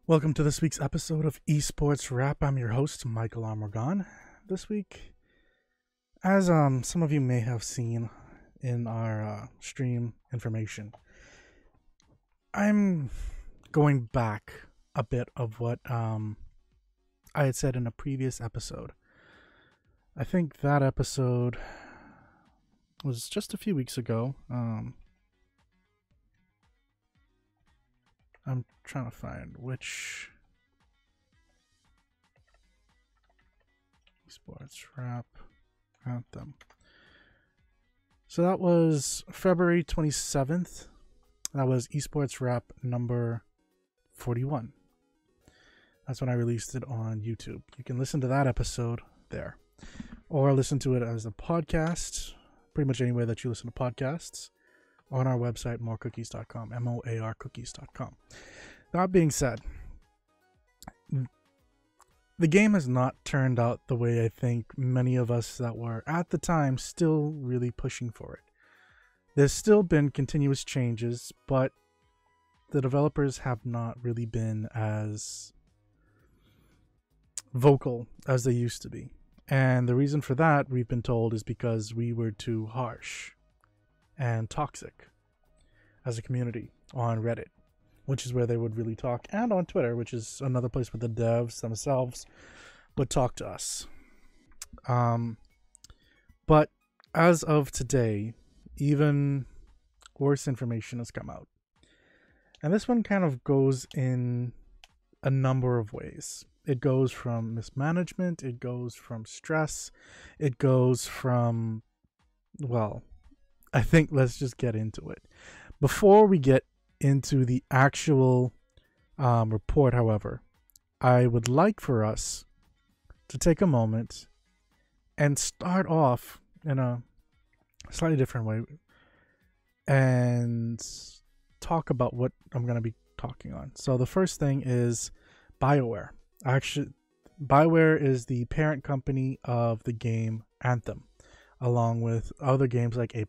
Welcome to this week's episode of Esports Wrap. I'm your host, Michael Amorgan. This week, as some of you may have seen in our stream information, I'm going back a bit of what I had said in a previous episode. I think that episode was just a few weeks ago. I'm trying to find which Esports Wrap Anthem. So that was February 27th. That was Esports Wrap number 41. That's when I released it on YouTube. You can listen to that episode there, or listen to it as a podcast, pretty much anywhere that you listen to podcasts, on our website, moarcookies.com, MOAR cookies.com. That being said, the game has not turned out the way I think many of us that were at the time still really pushing for it. There's still been continuous changes, but the developers have not really been as vocal as they used to be. And the reason for that, we've been told, is because we were too harsh and toxic as a community on Reddit, which is where they would really talk, and on Twitter, which is another place where the devs themselves would talk to us. But as of today, even worse information has come out. And this one kind of goes in a number of ways. It goes from mismanagement, it goes from stress, it goes from, well, I think let's just get into it. Before we get into the actual report, however, I would like for us to take a moment and start off in a slightly different way and talk about what I'm going to be talking on. So the first thing is Bioware. Actually, Bioware is the parent company of the game Anthem, along with other games like They're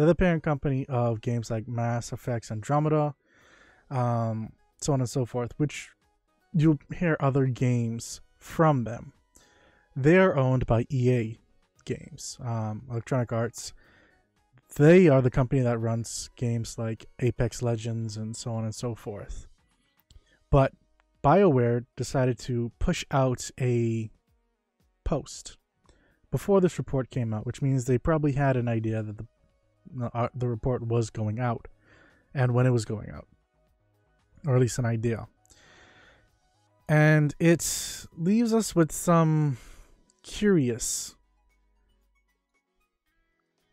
the parent company of games like Mass Effect Andromeda, so on and so forth, which you'll hear other games from them. They are owned by EA Games, Electronic Arts. They are the company that runs games like Apex Legends and so on and so forth. But BioWare decided to push out a post before this report came out, which means they probably had an idea that the report was going out and when it was going out, or at least an idea. And it leaves us with some curious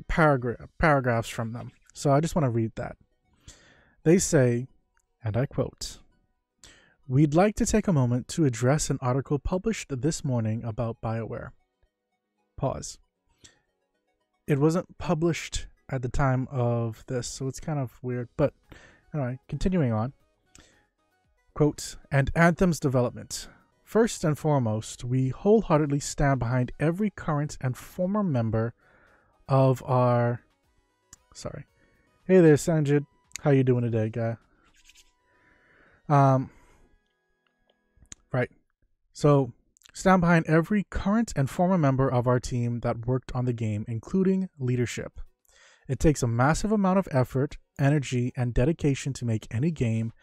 paragraphs from them. So I just want to read that. They say, and I quote, "We'd like to take a moment to address an article published this morning about BioWare." Pause. It wasn't published at the time of this, so it's kind of weird. But anyway, continuing on. Quote, "And Anthem's development. First and foremost, we wholeheartedly stand behind every current and former member of our..." Sorry. Hey there, Sanjid. How you doing today, guy? Right. So, stand behind every current and former member of our team that worked on the game, including leadership. It takes a massive amount of effort, energy, and dedication to make any game,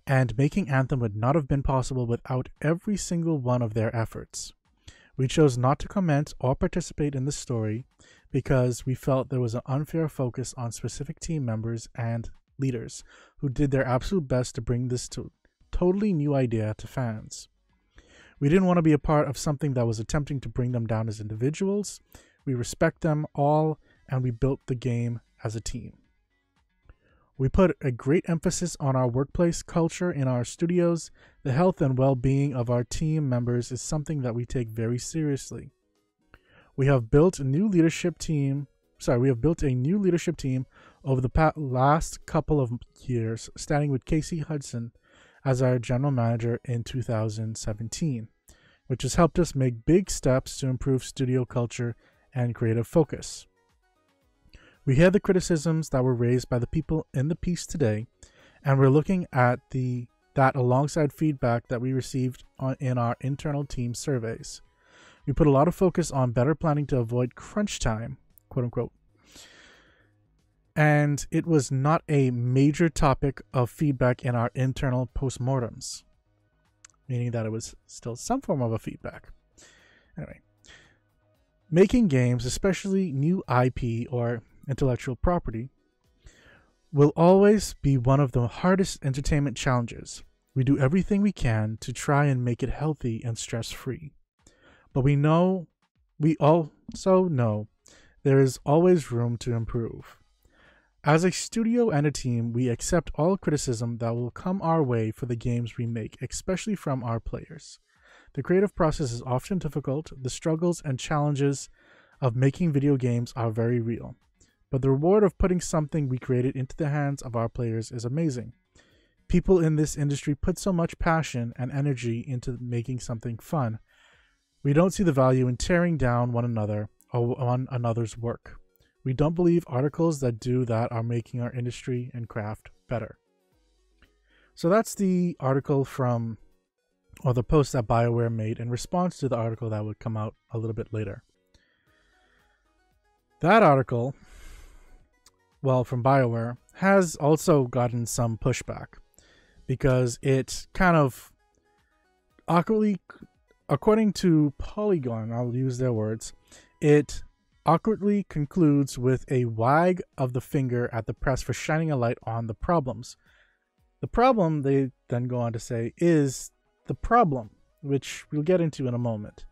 and making Anthem would not have been possible without every single one of their efforts. We chose not to comment or participate in this story because we felt there was an unfair focus on specific team members and leaders who did their absolute best to bring this totally new idea to fans. We didn't want to be a part of something that was attempting to bring them down as individuals. We respect them all, and we built the game as a team. We put a great emphasis on our workplace culture in our studios. The health and well-being of our team members is something that we take very seriously. We have built a new leadership team over the last couple of years, starting with Casey Hudson as our general manager in 2017, which has helped us make big steps to improve studio culture and creative focus. We hear the criticisms that were raised by the people in the piece today, and we're looking at that alongside feedback that we received in our internal team surveys. We put a lot of focus on better planning to avoid crunch time, quote unquote. And it was not a major topic of feedback in our internal postmortems, meaning that it was still some form of a feedback. Anyway, making games, especially new IP or intellectual property, will always be one of the hardest entertainment challenges. We do everything we can to try and make it healthy and stress-free. But we also know there is always room to improve. As a studio and a team, we accept all criticism that will come our way for the games we make, especially from our players. The creative process is often difficult. The struggles and challenges of making video games are very real. But the reward of putting something we created into the hands of our players is amazing. People in this industry put so much passion and energy into making something fun. We don't see the value in tearing down one another or one another's work. We don't believe articles that do that are making our industry and craft better. So that's the article or the post that BioWare made in response to the article that would come out a little bit later. That article, from BioWare, has also gotten some pushback because it kind of awkwardly, according to Polygon, I'll use their words, it awkwardly concludes with a wag of the finger at the press for shining a light on the problems. The problem, they then go on to say, is the problem, which we'll get into in a moment.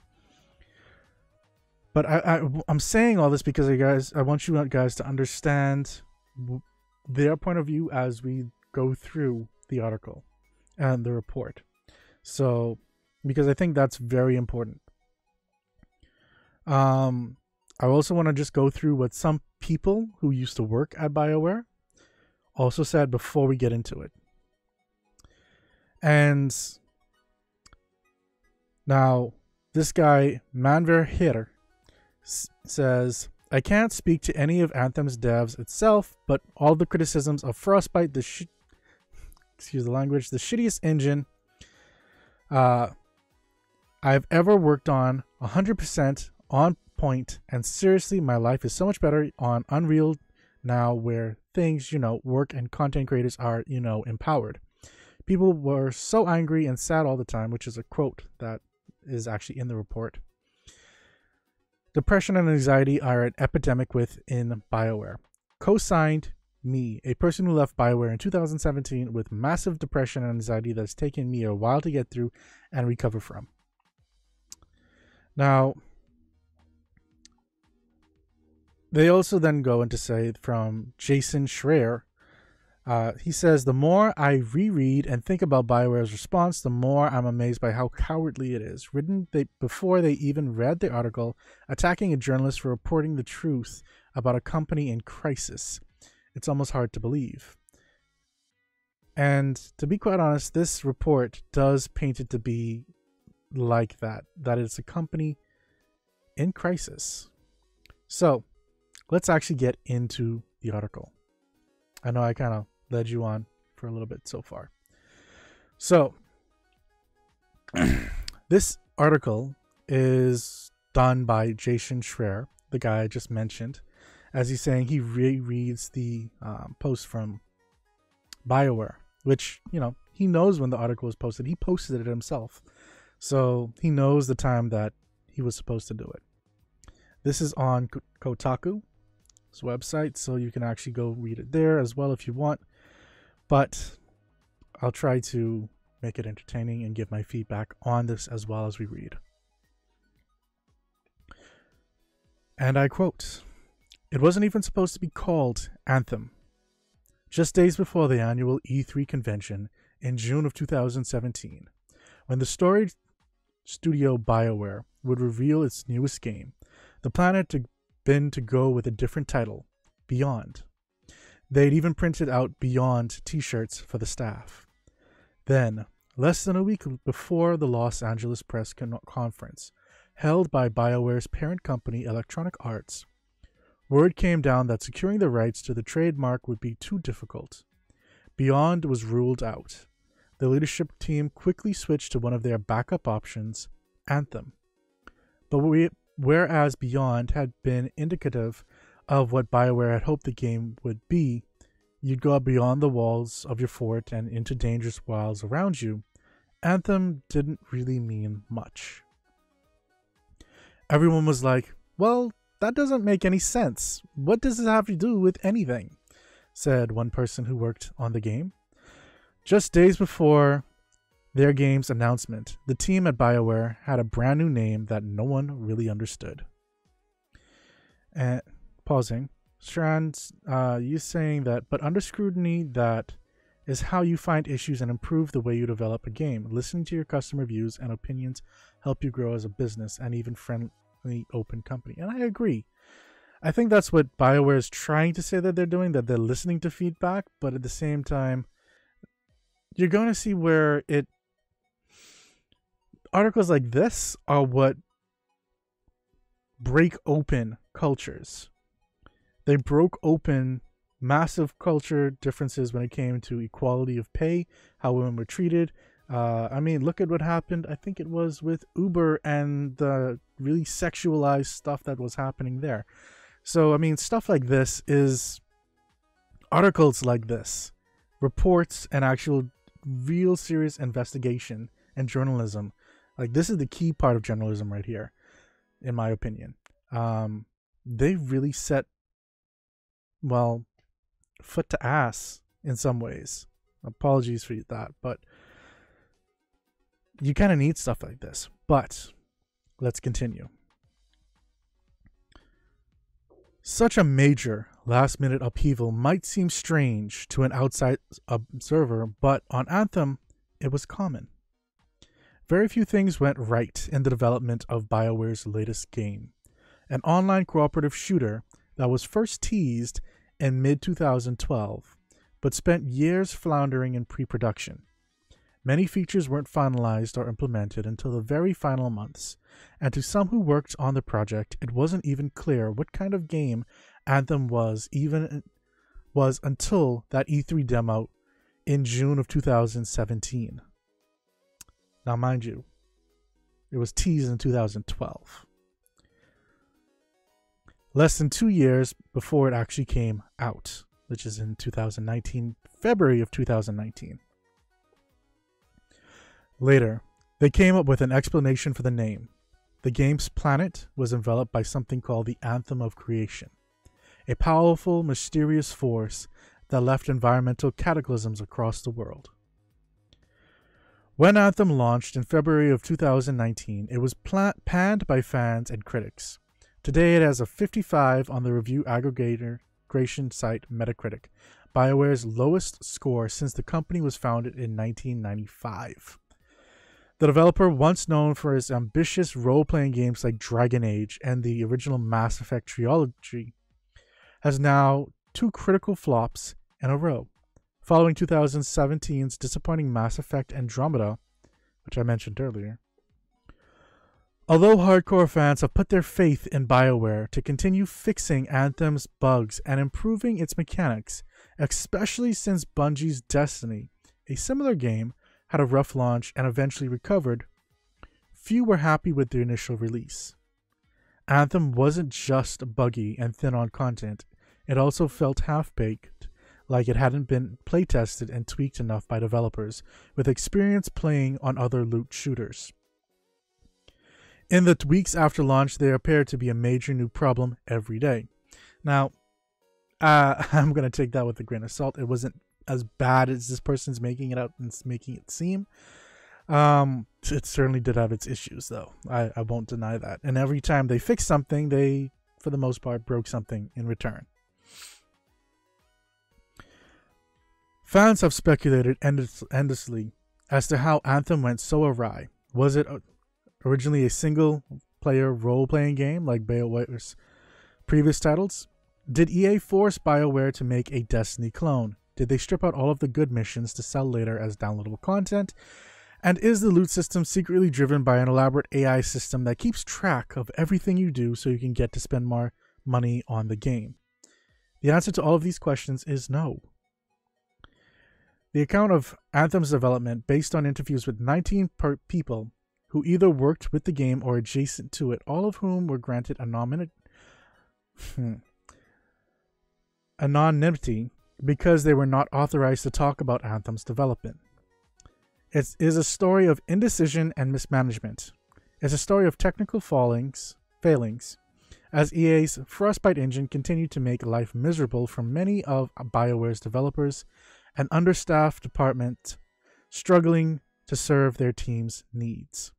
But I'm saying all this because I want you guys to understand their point of view as we go through the article and the report. So, because I think that's very important. I also want to just go through what some people who used to work at BioWare also said before we get into it. And now, this guy, Manver Hitter, says, I can't speak to any of Anthem's devs itself, but all the criticisms of Frostbite, excuse the language, the shittiest engine I've ever worked on, 100% on point, and seriously, my life is so much better on Unreal now, where things, work and content creators are, empowered. People were so angry and sad all the time, which is a quote that is actually in the report. Depression and anxiety are an epidemic within BioWare. Co-signed me, a person who left BioWare in 2017 with massive depression and anxiety that's taken me a while to get through and recover from. Now, they also then go into say from Jason Schreier, he says, the more I reread and think about BioWare's response, the more I'm amazed by how cowardly it is. Written before they even read the article, attacking a journalist for reporting the truth about a company in crisis. It's almost hard to believe. And to be quite honest, this report does paint it to be like that it's a company in crisis. So let's actually get into the article. I know I kind of led you on for a little bit so far. So this article is done by Jason Schreier, the guy I just mentioned. As he's saying, he rereads the post from BioWare, which, he knows when the article was posted. He posted it himself. So he knows the time that he was supposed to do it. This is on Kotaku's website, so you can actually go read it there as well if you want. But I'll try to make it entertaining and give my feedback on this as well as we read. And I quote, "It wasn't even supposed to be called Anthem. Just days before the annual E3 convention in June of 2017, when the storage studio BioWare would reveal its newest game, the plan had been to go with a different title, Beyond. They'd even printed out Beyond t-shirts for the staff. Then, less than a week before the Los Angeles press conference, held by BioWare's parent company Electronic Arts, word came down that securing the rights to the trademark would be too difficult. Beyond was ruled out. The leadership team quickly switched to one of their backup options, Anthem. But whereas Beyond had been indicative of what Bioware had hoped the game would be, you'd go beyond the walls of your fort and into dangerous wilds around you, Anthem didn't really mean much. Everyone was like, well, that doesn't make any sense. What does it have to do with anything? Said one person who worked on the game. Just days before their game's announcement, the team at Bioware had a brand new name that no one really understood. And pausing, Strand, you saying that, but under scrutiny, that is how you find issues and improve the way you develop a game. Listening to your customer views and opinions help you grow as a business and even friendly, open company. And I agree. I think that's what Bioware is trying to say that they're doing, that they're listening to feedback, but at the same time, you're going to see where articles like this are what break open cultures. They broke open massive culture differences when it came to equality of pay, how women were treated. I mean, look at what happened. I think it was with Uber and the really sexualized stuff that was happening there. So, I mean, stuff like this is articles like this, reports and actual real serious investigation and journalism. Like, this is the key part of journalism right here, in my opinion. They really set, well, foot to ass in some ways. Apologies for that, but you kind of need stuff like this. But let's continue. Such a major last-minute upheaval might seem strange to an outside observer, but on Anthem, it was common. Very few things went right in the development of BioWare's latest game, an online cooperative shooter that was first teased in mid-2012, but spent years floundering in pre-production. Many features weren't finalized or implemented until the very final months, and to some who worked on the project, it wasn't even clear what kind of game Anthem was until that E3 demo in June of 2017. Now, mind you, it was teased in 2012. Less than 2 years before it actually came out, which is in 2019, February of 2019. Later, they came up with an explanation for the name. The game's planet was enveloped by something called the Anthem of Creation, a powerful, mysterious force that left environmental cataclysms across the world. When Anthem launched in February of 2019, it was panned by fans and critics. Today, it has a 55 on the review aggregation site Metacritic, BioWare's lowest score since the company was founded in 1995. The developer, once known for his ambitious role-playing games like Dragon Age and the original Mass Effect trilogy, has now 2 critical flops in a row, following 2017's disappointing Mass Effect Andromeda, which I mentioned earlier. Although hardcore fans have put their faith in BioWare to continue fixing Anthem's bugs and improving its mechanics, especially since Bungie's Destiny, a similar game, had a rough launch and eventually recovered, few were happy with the initial release. Anthem wasn't just buggy and thin on content, it also felt half-baked, like it hadn't been playtested and tweaked enough by developers with experience playing on other loot shooters. In the weeks after launch, there appeared to be a major new problem every day. Now, I'm going to take that with a grain of salt. It wasn't as bad as this person's making it out and making it seem. It certainly did have its issues, though. I won't deny that. And every time they fixed something, they, for the most part, broke something in return. Fans have speculated endlessly as to how Anthem went so awry. Was it originally a single-player role-playing game like BioWare's previous titles? Did EA force BioWare to make a Destiny clone? Did they strip out all of the good missions to sell later as downloadable content? And is the loot system secretly driven by an elaborate AI system that keeps track of everything you do so you can get to spend more money on the game? The answer to all of these questions is no. The account of Anthem's development, based on interviews with 19 people who either worked with the game or adjacent to it, all of whom were granted anonymity because they were not authorized to talk about Anthem's development. It is a story of indecision and mismanagement. It's a story of technical failings, as EA's Frostbite engine continued to make life miserable for many of BioWare's developers, an understaffed department struggling to serve their team's needs.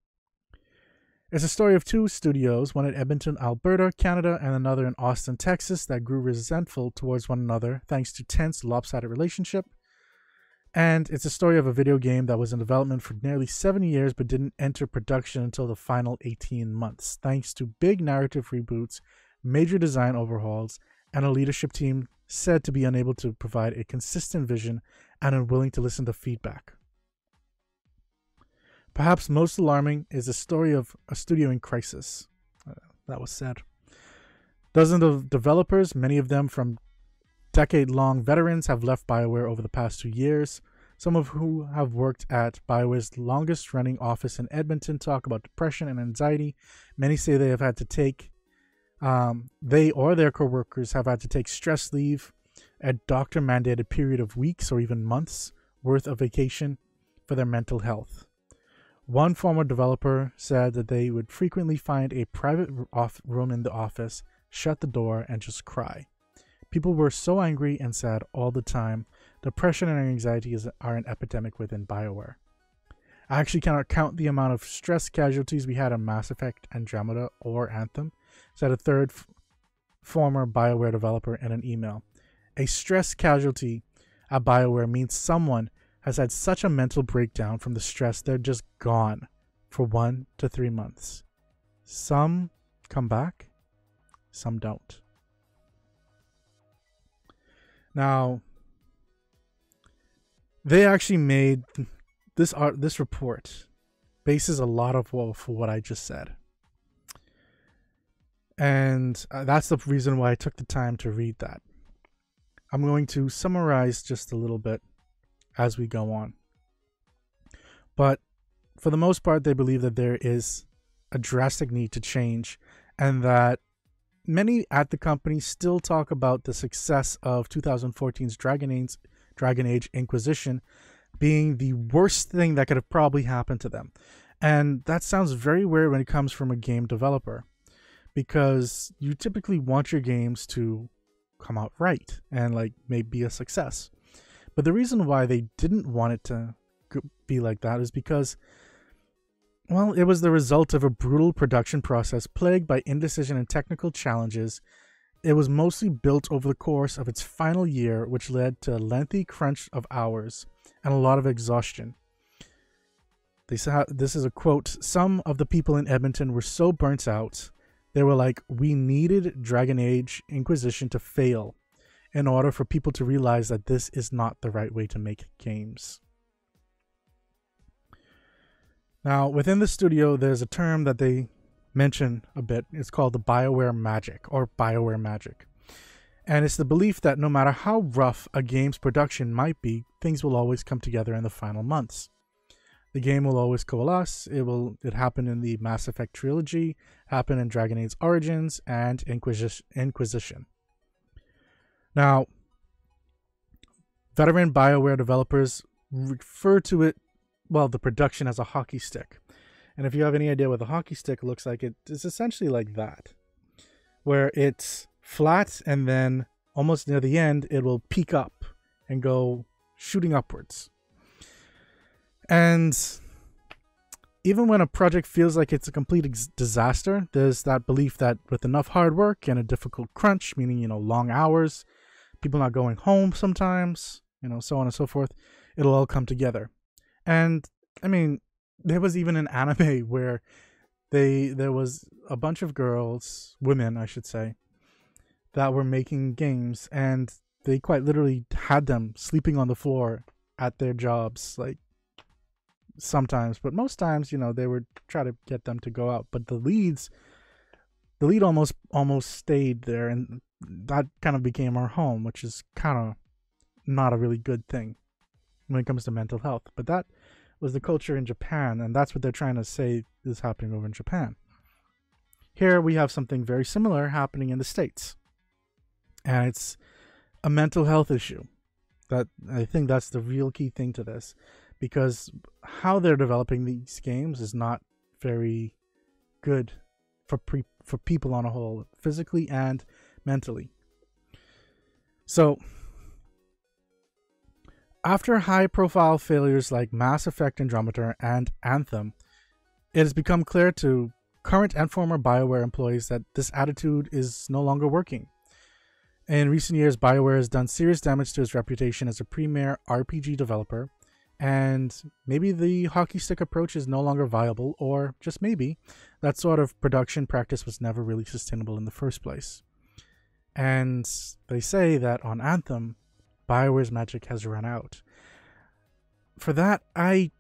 It's a story of two studios, one at Edmonton, Alberta, Canada, and another in Austin, Texas, that grew resentful towards one another thanks to tense, lopsided relationship. And it's a story of a video game that was in development for nearly 7 years but didn't enter production until the final 18 months, thanks to big narrative reboots, major design overhauls, and a leadership team said to be unable to provide a consistent vision and unwilling to listen to feedback. Perhaps most alarming is the story of a studio in crisis. That was said. Dozens of developers, many of them from decade-long veterans, have left BioWare over the past 2 years. Some of who have worked at BioWare's longest-running office in Edmonton talk about depression and anxiety. Many say they have had to take, they or their coworkers have had to take stress leave, a doctor-mandated period of weeks or even months worth of vacation for their mental health. One former developer said that they would frequently find a private room in the office, shut the door, and just cry. People were so angry and sad all the time. Depression and anxiety are an epidemic within BioWare. I actually cannot count the amount of stress casualties we had on Mass Effect, Andromeda, or Anthem, said a third former BioWare developer in an email. A stress casualty at BioWare means someone has had such a mental breakdown from the stress they're just gone for 1 to 3 months. Some come back, some don't. Now, they actually made this report bases a lot of for what I just said. And that's the reason why I took the time to read that. I'm going to summarize just a little bit as we go on. But for the most part, they believe that there is a drastic need to change, and that many at the company still talk about the success of 2014's Dragon Age Inquisition being the worst thing that could have probably happened to them. And that sounds very weird when it comes from a game developer, because you typically want your games to come out right and like maybe be a success. But the reason why they didn't want it to be like that is because, well, it was the result of a brutal production process plagued by indecision and technical challenges. It was mostly built over the course of its final year, which led to a lengthy crunch of hours and a lot of exhaustion. This is a quote. Some of the people in Edmonton were so burnt out, they were like, we needed Dragon Age Inquisition to fail in order for people to realize that this is not the right way to make games. Now, within the studio, there's a term that they mention a bit. It's called the Bioware Magic, or Bioware Magic. And it's the belief that no matter how rough a game's production might be, things will always come together in the final months. The game will always coalesce. It happened in the Mass Effect trilogy, happened in Dragon Age Origins, and Inquisition. Now, veteran BioWare developers refer to it, well, the production, as a hockey stick. And if you have any idea what the hockey stick looks like, it's essentially like that, where it's flat and then almost near the end, it will peak up and go shooting upwards. And even when a project feels like it's a complete disaster, there's that belief that with enough hard work and a difficult crunch, meaning, long hours, people not going home sometimes, so on and so forth, it'll all come together. And I mean, there was even an anime where there was a bunch of women, I should say, that were making games, and they quite literally had them sleeping on the floor at their jobs, like sometimes, but most times, they would try to get them to go out. But the lead almost stayed there, and that kind of became our home, which is kind of not a really good thing. when it comes to mental health. But that was the culture in Japan, and that's what they're trying to say is happening over in Japan. Here we have something very similar happening in the States. And it's a mental health issue. That I think that's the real key thing to this, because how they're developing these games is not very good for people on a whole, physically and mentally. So, after high-profile failures like Mass Effect Andromeda and Anthem, it has become clear to current and former Bioware employees that this attitude is no longer working. In recent years, Bioware has done serious damage to its reputation as a premier RPG developer, and maybe the hockey stick approach is no longer viable, or just maybe that sort of production practice was never really sustainable in the first place. And they say that on Anthem, Bioware's magic has run out. For that, I'm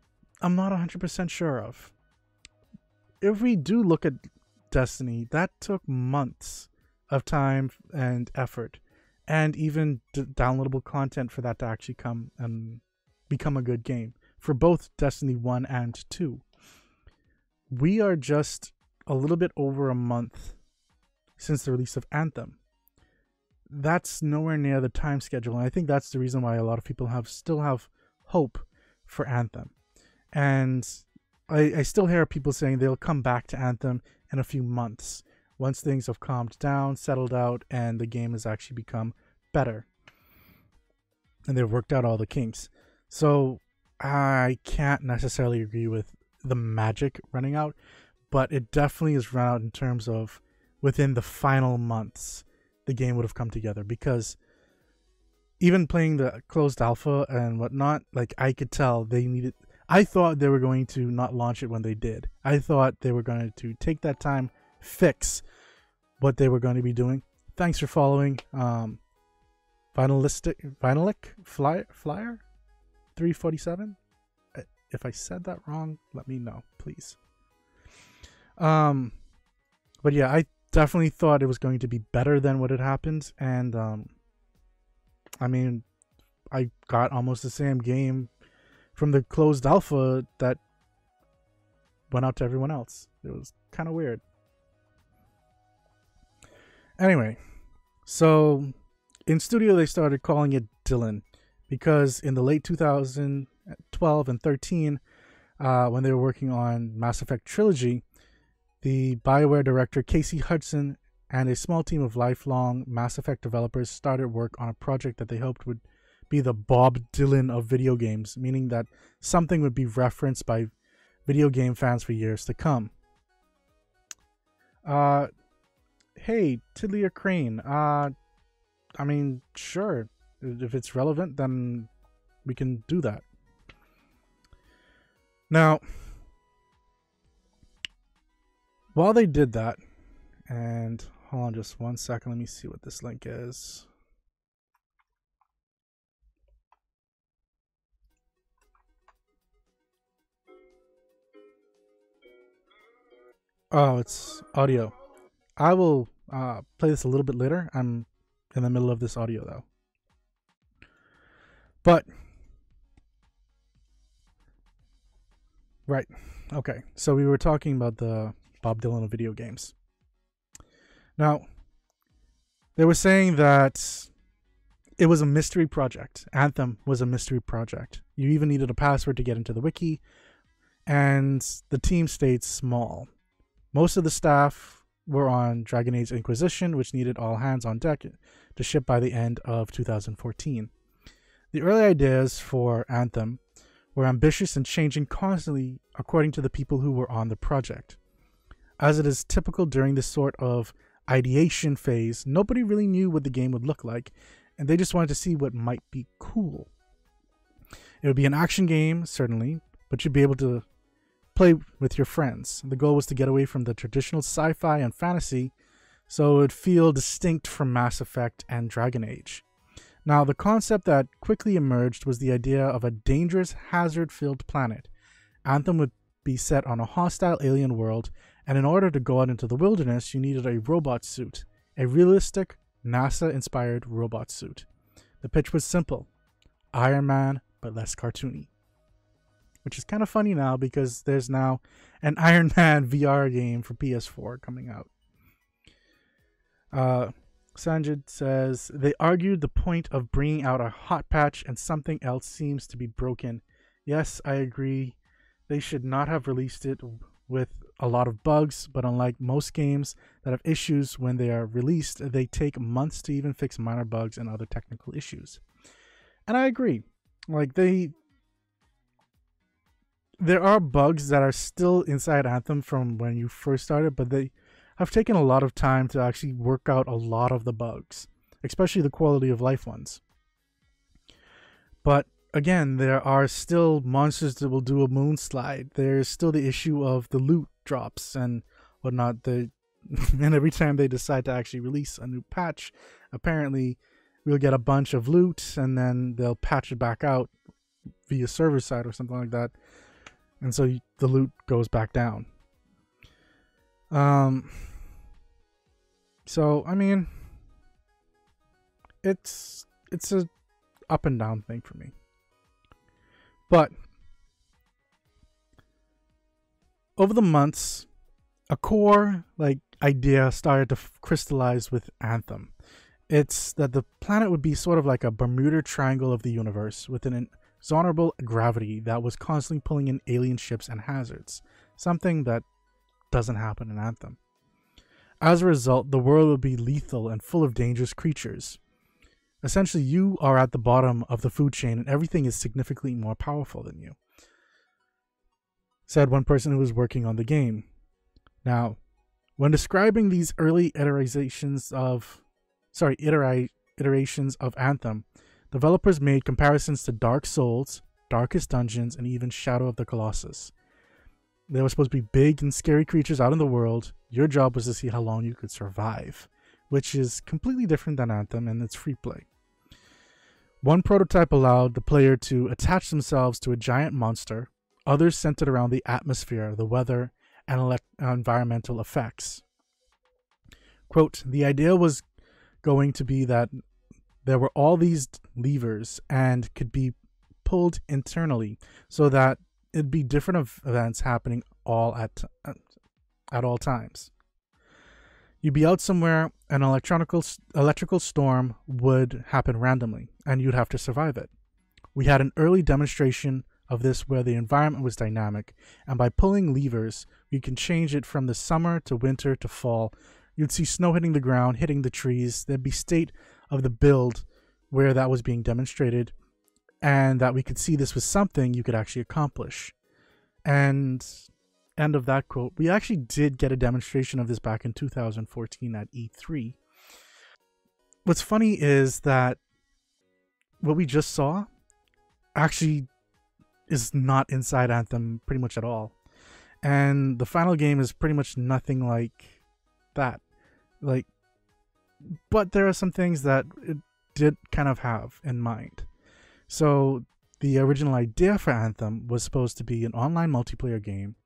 not 100% sure of. If we do look at Destiny, that took months of time and effort, and even downloadable content for that to actually come and become a good game for both Destiny 1 and 2. We are just a little bit over a month since the release of Anthem. That's nowhere near the time schedule, and I think that's the reason why a lot of people still have hope for Anthem. And I still hear people saying they'll come back to Anthem in a few months, once things have calmed down, settled out, and the game has actually become better. And they've worked out all the kinks. So I can't necessarily agree with the magic running out, but it definitely is run out in terms of within the final months the game would have come together. Because even playing the closed alpha and whatnot, like I could tell they needed... I thought they were going to not launch it when they did. I thought they were going to take that time, fix what they were going to be doing. Thanks for following. Vinylic Flyer 347. If I said that wrong, let me know, please. But yeah, I definitely thought it was going to be better than what had happened, and I mean, I got almost the same game from the closed alpha that went out to everyone else. It was kind of weird. Anyway, so in studio they started calling it Dylan, because in the late 2012 and 13, when they were working on Mass Effect Trilogy, the BioWare director Casey Hudson and a small team of lifelong Mass Effect developers started work on a project that they hoped would be the Bob Dylan of video games, meaning that something would be referenced by video game fans for years to come. Hey, Tiddly Crane, I mean, sure, if it's relevant, then we can do that. Now, while they did that, and hold on just one second, let me see what this link is. Oh, it's audio. I will play this a little bit later. I'm in the middle of this audio though. But, right. Okay. So we were talking about the Bob Dylan of video games. Now, they were saying that it was a mystery project. Anthem was a mystery project. You even needed a password to get into the wiki, and the team stayed small. Most of the staff were on Dragon Age Inquisition, which needed all hands on deck to ship by the end of 2014. The early ideas for Anthem were ambitious and changing constantly according to the people who were on the project. As it is typical during this sort of ideation phase, nobody really knew what the game would look like, and they just wanted to see what might be cool. It would be an action game, certainly, but you'd be able to play with your friends. The goal was to get away from the traditional sci-fi and fantasy, so it would feel distinct from Mass Effect and Dragon Age. Now, the concept that quickly emerged was the idea of a dangerous, hazard-filled planet. Anthem would be set on a hostile alien world, and in order to go out into the wilderness, you needed a robot suit, a realistic, NASA-inspired robot suit. The pitch was simple. Iron Man, but less cartoony. Which is kind of funny now because there's now an Iron Man VR game for PS4 coming out. Sanjid says, they argued the point of bringing out a hot patch and something else seems to be broken. Yes, I agree. They should not have released it with a lot of bugs, but unlike most games that have issues when they are released, they take months to even fix minor bugs and other technical issues. And I agree. Like, there are bugs that are still inside Anthem from when you first started, but they have taken a lot of time to actually work out a lot of the bugs, especially the quality of life ones. But again, there are still monsters that will do a moon slide. There's still the issue of the loot drops and whatnot. And every time they decide to actually release a new patch, apparently we'll get a bunch of loot and then they'll patch it back out via server side or something like that. And so the loot goes back down. So I mean, it's a up and down thing for me. But over the months, a core idea started to crystallize with Anthem. It's that the planet would be sort of like a Bermuda Triangle of the universe with an inexorable gravity that was constantly pulling in alien ships and hazards, something that doesn't happen in Anthem. As a result, the world will be lethal and full of dangerous creatures. Essentially, you are at the bottom of the food chain and everything is significantly more powerful than you, said one person who was working on the game. Now, when describing these early iterations of Anthem, developers made comparisons to Dark Souls, Darkest Dungeons, and even Shadow of the Colossus. There were supposed to be big and scary creatures out in the world. Your job was to see how long you could survive, which is completely different than Anthem and it's free play. One prototype allowed the player to attach themselves to a giant monster, others centered around the atmosphere, the weather, and environmental effects. Quote, the idea was going to be that there were all these levers and could be pulled internally so that it'd be different events happening at all times. You'd be out somewhere, an electrical storm would happen randomly, and you'd have to survive it. We had an early demonstration of this where the environment was dynamic, and by pulling levers, you can change it from the summer to winter to fall. You'd see snow hitting the ground, hitting the trees. There'd be state of the build where that was being demonstrated, and that we could see this was something you could actually accomplish. And end of that quote. We actually did get a demonstration of this back in 2014 at E3. What's funny is that what we just saw actually is not inside Anthem pretty much at all. And the final game is pretty much nothing like that. But there are some things that it did kind of have in mind. So the original idea for Anthem was supposed to be an online multiplayer game,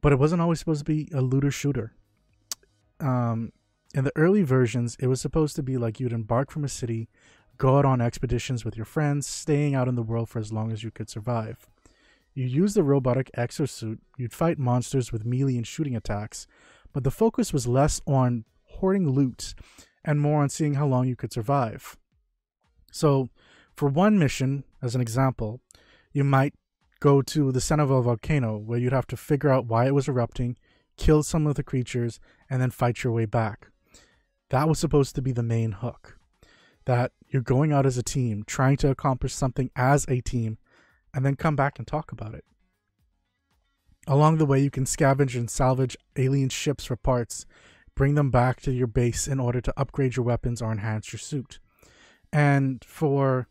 but it wasn't always supposed to be a looter shooter. In the early versions, it was supposed to be like you'd embark from a city, go out on expeditions with your friends, staying out in the world for as long as you could survive. You use the robotic exosuit, you'd fight monsters with melee and shooting attacks, but the focus was less on hoarding loot and more on seeing how long you could survive. So, for one mission, as an example, you might go to the center of a volcano where you'd have to figure out why it was erupting, kill some of the creatures, and then fight your way back. That was supposed to be the main hook. That you're going out as a team, trying to accomplish something as a team, and then come back and talk about it. Along the way, you can scavenge and salvage alien ships for parts, bring them back to your base in order to upgrade your weapons or enhance your suit. And for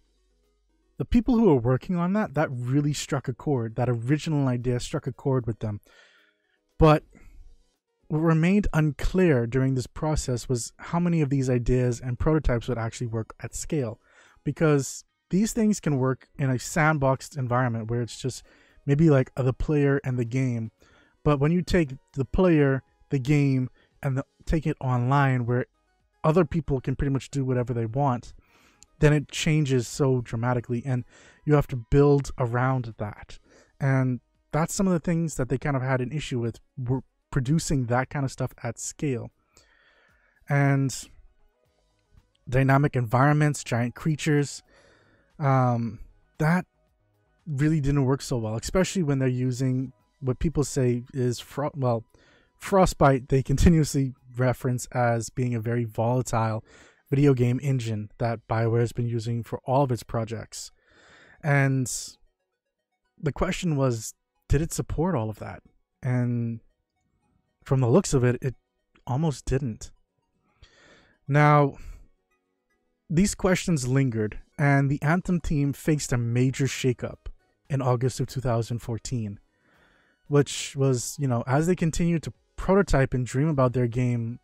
the people who were working on that really struck a chord. That original idea struck a chord with them. But what remained unclear during this process was how many of these ideas and prototypes would actually work at scale. Because these things can work in a sandboxed environment where it's just maybe like the player and the game. But when you take the player, the game, and take it online where other people can pretty much do whatever they want, then it changes so dramatically, and you have to build around that. And that's some of the things that they kind of had an issue with, were producing that kind of stuff at scale. And dynamic environments, giant creatures, that really didn't work so well, especially when they're using what people say is Frostbite. They continuously reference as being a very volatile video game engine that Bioware has been using for all of its projects. And the question was, did it support all of that? And from the looks of it, it almost didn't. Now, these questions lingered, and the Anthem team faced a major shakeup in August of 2014, which was, as they continued to prototype and dream about their game,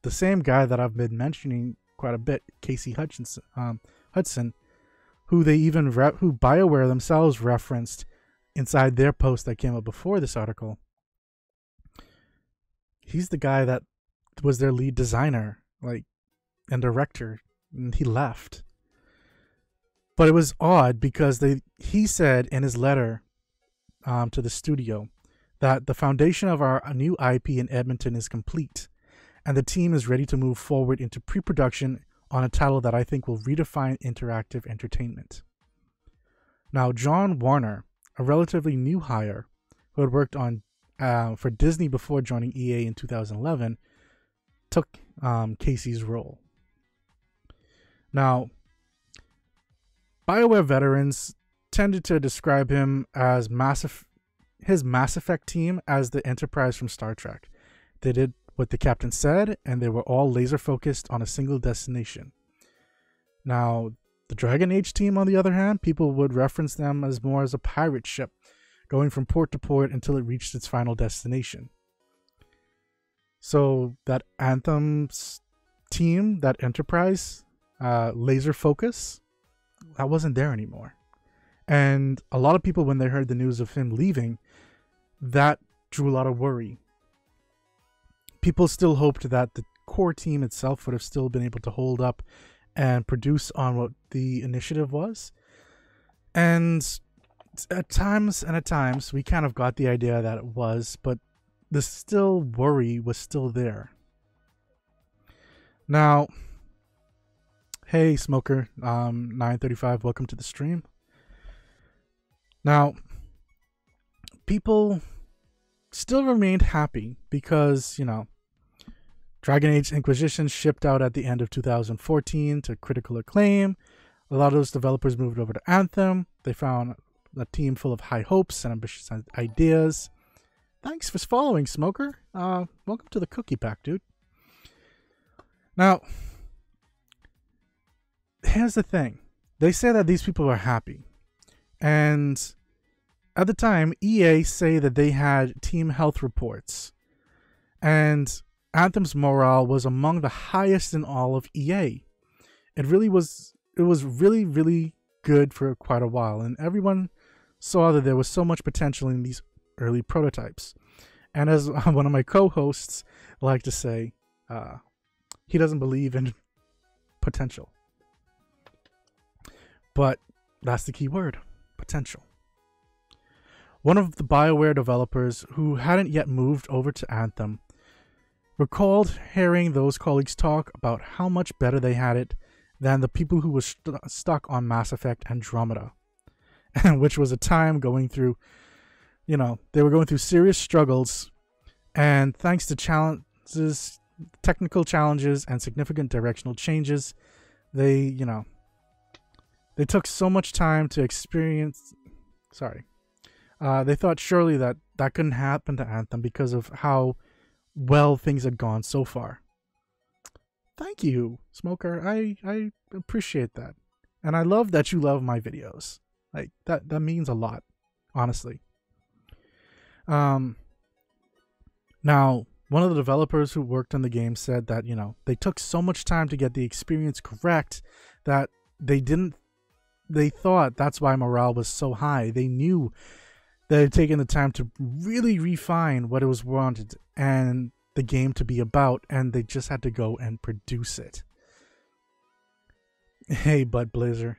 the same guy that I've been mentioning quite a bit, Casey Hudson, who BioWare themselves referenced inside their post that came up before this article. He's the guy that was their lead designer, and director, and he left. But it was odd because he said in his letter to the studio that the foundation of our new IP in Edmonton is complete, and the team is ready to move forward into pre-production on a title that I think will redefine interactive entertainment. Now, John Warner, a relatively new hire who had worked on for Disney before joining EA in 2011, took Casey's role. Now, BioWare veterans tended to describe him as his Mass Effect team as the Enterprise from Star Trek. They did what the captain said, and they were all laser focused on a single destination. Now, the Dragon Age team, on the other hand, people would reference them as more as a pirate ship, going from port to port until it reached its final destination. So that Anthem's team, that Enterprise, laser focus, that wasn't there anymore. And a lot of people, when they heard the news of him leaving, that drew a lot of worry. People still hoped that the core team itself would have still been able to hold up and produce on what the initiative was. And at times, we kind of got the idea that it was, but the worry was still there. Now, hey, Smoker, 935, welcome to the stream. Now, people still remained happy because, Dragon Age Inquisition shipped out at the end of 2014 to critical acclaim. A lot of those developers moved over to Anthem. They found a team full of high hopes and ambitious ideas. Thanks for following, Smoker. Welcome to the cookie pack, dude. Now, here's the thing. They say that these people are happy. And at the time, EA say that they had team health reports. And Anthem's morale was among the highest in all of EA. It was really, really good for quite a while. And everyone saw that there was so much potential in these early prototypes. And as one of my co-hosts like to say, he doesn't believe in potential. But that's the key word, potential. One of the BioWare developers who hadn't yet moved over to Anthem recalled hearing those colleagues talk about how much better they had it than the people who were stuck on Mass Effect Andromeda, which was a time going through, they were going through serious struggles, and thanks to technical challenges and significant directional changes, they took so much time to experience. They thought surely that couldn't happen to Anthem because of how well things had gone so far. Thank you, Smoker. I appreciate that. And I love that you love my videos. That means a lot, honestly. Now, one of the developers who worked on the game said that, they took so much time to get the experience correct that they thought that's why morale was so high. They knew they had taken the time to really refine what it was wanted and the game to be about, and they just had to go and produce it. Hey, Bud Blazer.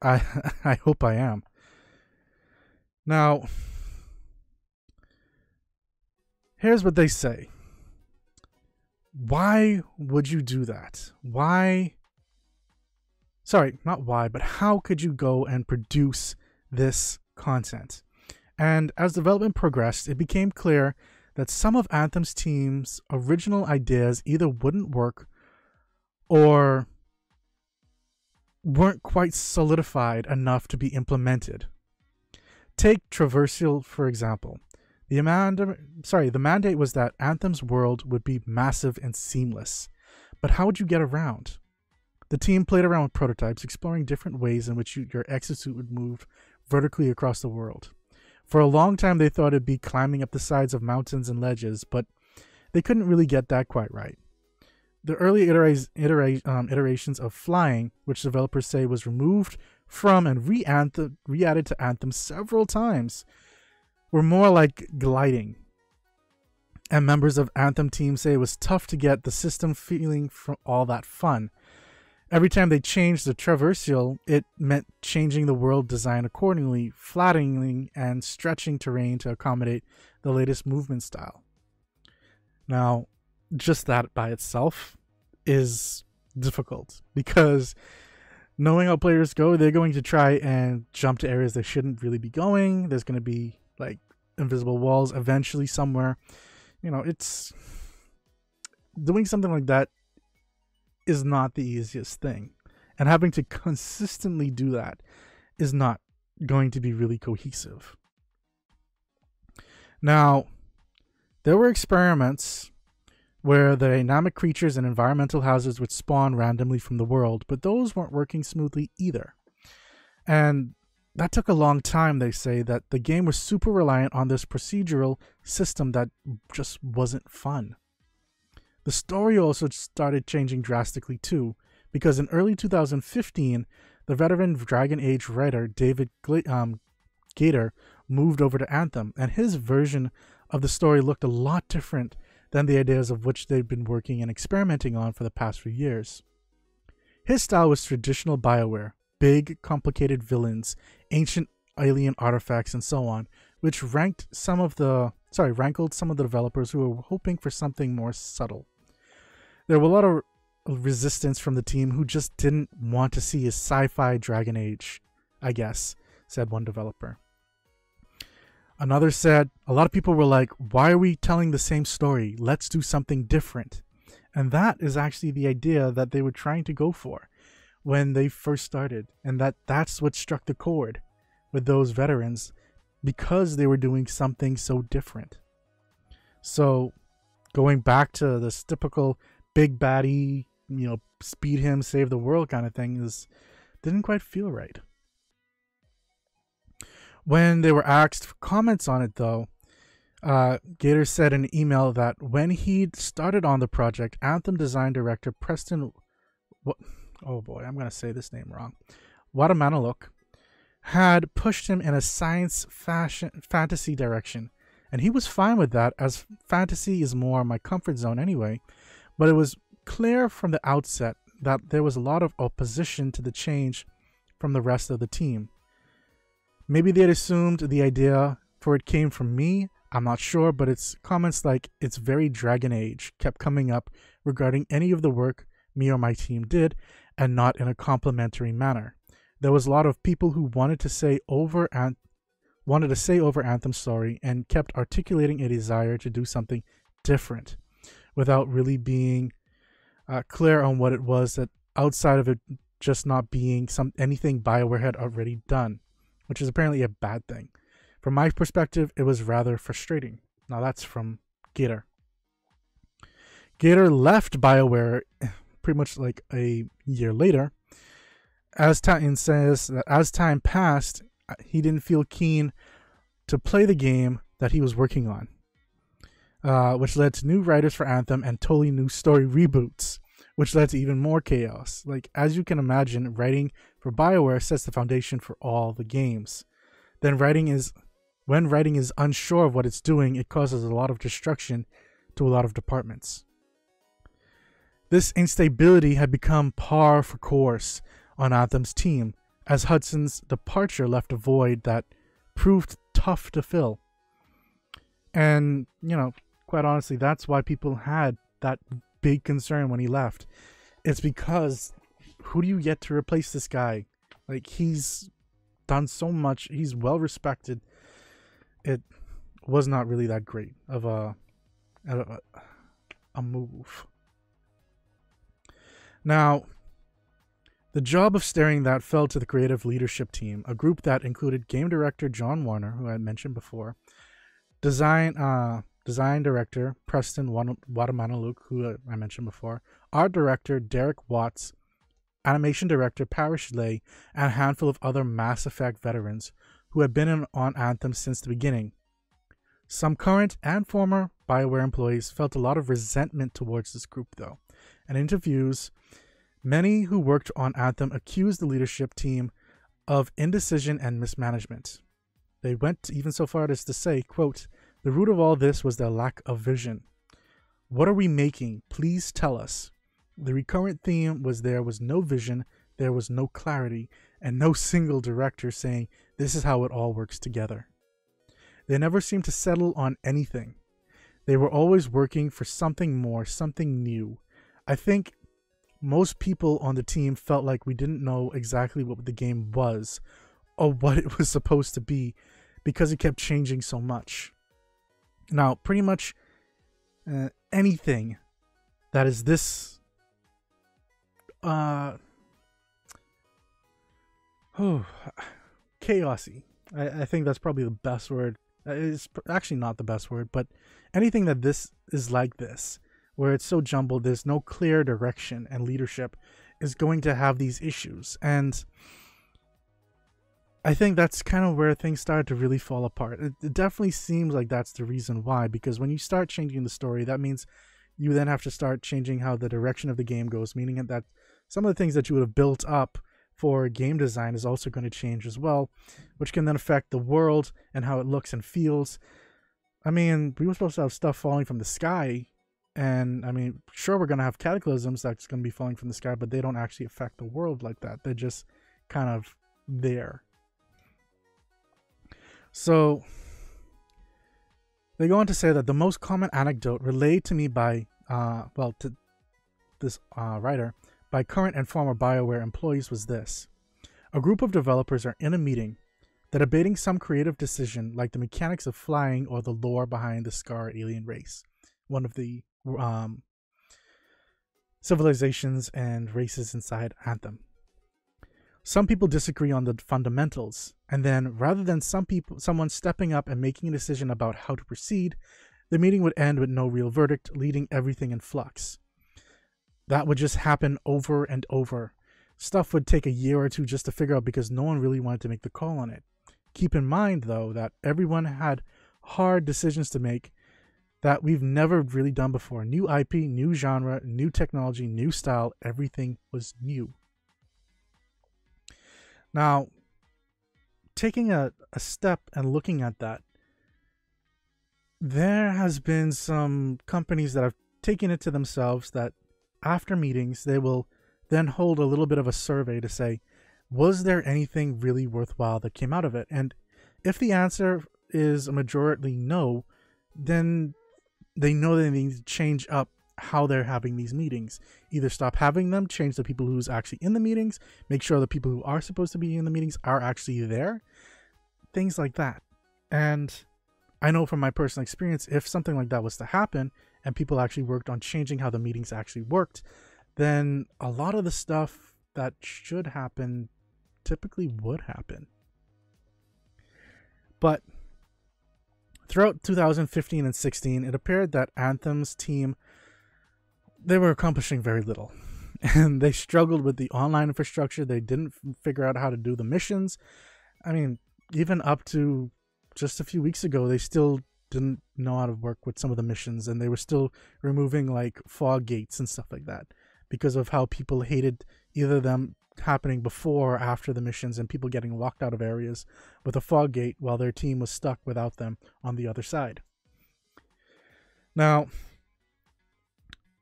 I I hope I am. Now, here's what they say. Why would you do that? Why? Sorry, not why, but how could you go and produce this content? And as development progressed, it became clear that some of Anthem's team's original ideas either wouldn't work or weren't quite solidified enough to be implemented. Take traversal, for example. The mandate was that Anthem's world would be massive and seamless. But how would you get around? The team played around with prototypes, exploring different ways in which your exosuit would move vertically across the world. For a long time, they thought it'd be climbing up the sides of mountains and ledges, but they couldn't really get that quite right. The early iterations of flying, which developers say was removed from and re-added to Anthem several times, were more like gliding. And members of Anthem team say it was tough to get the system feeling from all that fun. Every time they changed the traversal, it meant changing the world design accordingly, flattening and stretching terrain to accommodate the latest movement style. Now, just that by itself is difficult because knowing how players go, they're going to try and jump to areas they shouldn't really be going. There's going to be like invisible walls eventually somewhere. It's doing something like that is not the easiest thing. And having to consistently do that is not going to be really cohesive. Now, there were experiments where the dynamic creatures and environmental hazards would spawn randomly from the world, but those weren't working smoothly either. And that took a long time, they say, that the game was super reliant on this procedural system that just wasn't fun. The story also started changing drastically too, because in early 2015, the veteran Dragon Age writer David Gator moved over to Anthem, and his version of the story looked a lot different than the ideas of which they'd been working and experimenting on for the past few years. His style was traditional Bioware, big, complicated villains, ancient alien artifacts, and so on, which rankled some of the developers who were hoping for something more subtle. There were a lot of resistance from the team who just didn't want to see a sci-fi Dragon Age, I guess, said one developer. Another said, a lot of people were like, why are we telling the same story? Let's do something different. And that is actually the idea that they were trying to go for when they first started. And that's what struck the chord with those veterans because they were doing something so different. So going back to this typical big baddie, speed him, save the world kind of thing didn't quite feel right. When they were asked for comments on it, though, Gator said in an email that when he'd started on the project, Anthem design director Preston, oh boy, I'm going to say this name wrong, Watamanaluk, had pushed him in a science fantasy direction, and he was fine with that, as fantasy is more my comfort zone anyway. But it was clear from the outset that there was a lot of opposition to the change from the rest of the team. Maybe they'd assumed the idea for it came from me, I'm not sure, but it's comments like it's very Dragon Age kept coming up regarding any of the work me or my team did, and not in a complimentary manner. There was a lot of people who wanted to say over Anthem's story and kept articulating a desire to do something different, without really being clear on what it was, that outside of it just not being anything Bioware had already done, which is apparently a bad thing. From my perspective, it was rather frustrating. Now that's from Gator. Gator left Bioware pretty much like a year later. And says that as time passed, he didn't feel keen to play the game that he was working on. Which led to new writers for Anthem and totally new story reboots, which led to even more chaos. Like, as you can imagine, writing for Bioware sets the foundation for all the games. Then when writing is unsure of what it's doing, it causes a lot of destruction to a lot of departments. This instability had become par for course on Anthem's team, as Hudson's departure left a void that proved tough to fill. And, quite honestly, that's why people had that big concern when he left. It's because who do you get to replace this guy? Like, he's done so much. He's well respected. It was not really that great of a move. Now, the job of steering that fell to the creative leadership team, a group that included game director John Warner, who I mentioned before, design director Preston Wadamanaluk, who I mentioned before, art director Derek Watts, animation director Parish Lay, and a handful of other Mass Effect veterans who had been on Anthem since the beginning. Some current and former Bioware employees felt a lot of resentment towards this group, though. In interviews, many who worked on Anthem accused the leadership team of indecision and mismanagement. They went even so far as to say, quote, "The root of all this was their lack of vision. What are we making? Please tell us." The recurrent theme was there was no vision, there was no clarity, and no single director saying this is how it all works together. They never seemed to settle on anything. They were always working for something more, something new. I think most people on the team felt like we didn't know exactly what the game was or what it was supposed to be because it kept changing so much. Now, pretty much anything that is this chaosy, I think that's probably the best word. It's actually not the best word, but anything that this is like this, where it's so jumbled, there's no clear direction and leadership, is going to have these issues. And I think that's kind of where things started to really fall apart. It definitely seems like that's the reason why, because when you start changing the story, that means you then have to start changing how the direction of the game goes, meaning that some of the things that you would have built up for game design is also going to change as well, which can then affect the world and how it looks and feels. I mean, we were supposed to have stuff falling from the sky, and I mean, sure, we're going to have cataclysms that's going to be falling from the sky, but they don't actually affect the world like that. They're just kind of there. So they go on to say that the most common anecdote relayed to me by, to this writer, by current and former Bioware employees was this. A group of developers are in a meeting. They're debating some creative decision like the mechanics of flying or the lore behind the Scar alien race, one of the civilizations and races inside Anthem. Some people disagree on the fundamentals, and then rather than someone stepping up and making a decision about how to proceed, the meeting would end with no real verdict, leaving everything in flux. That would just happen over and over. Stuff would take a year or two just to figure out because no one really wanted to make the call on it. Keep in mind, though, that everyone had hard decisions to make that we've never really done before. New IP, new genre, new technology, new style, everything was new. Now, taking a step and looking at that, there has been some companies that have taken it to themselves that after meetings, they will then hold a little bit of a survey to say, was there anything really worthwhile that came out of it? And if the answer is a majority no, then they know they need to change up how they're having these meetings. Either stop having them, change the people who's actually in the meetings, make sure the people who are supposed to be in the meetings are actually there, things like that. And I know from my personal experience, if something like that was to happen and people actually worked on changing how the meetings actually worked, then a lot of the stuff that should happen typically would happen. But throughout 2015 and 16, it appeared that Anthem's team, they were accomplishing very little. And they struggled with the online infrastructure. They didn't figure out how to do the missions. I mean, even up to just a few weeks ago, they still didn't know how to work with some of the missions, and they were still removing like fog gates and stuff like that because of how people hated either them happening before or after the missions and people getting locked out of areas with a fog gate while their team was stuck without them on the other side. Now,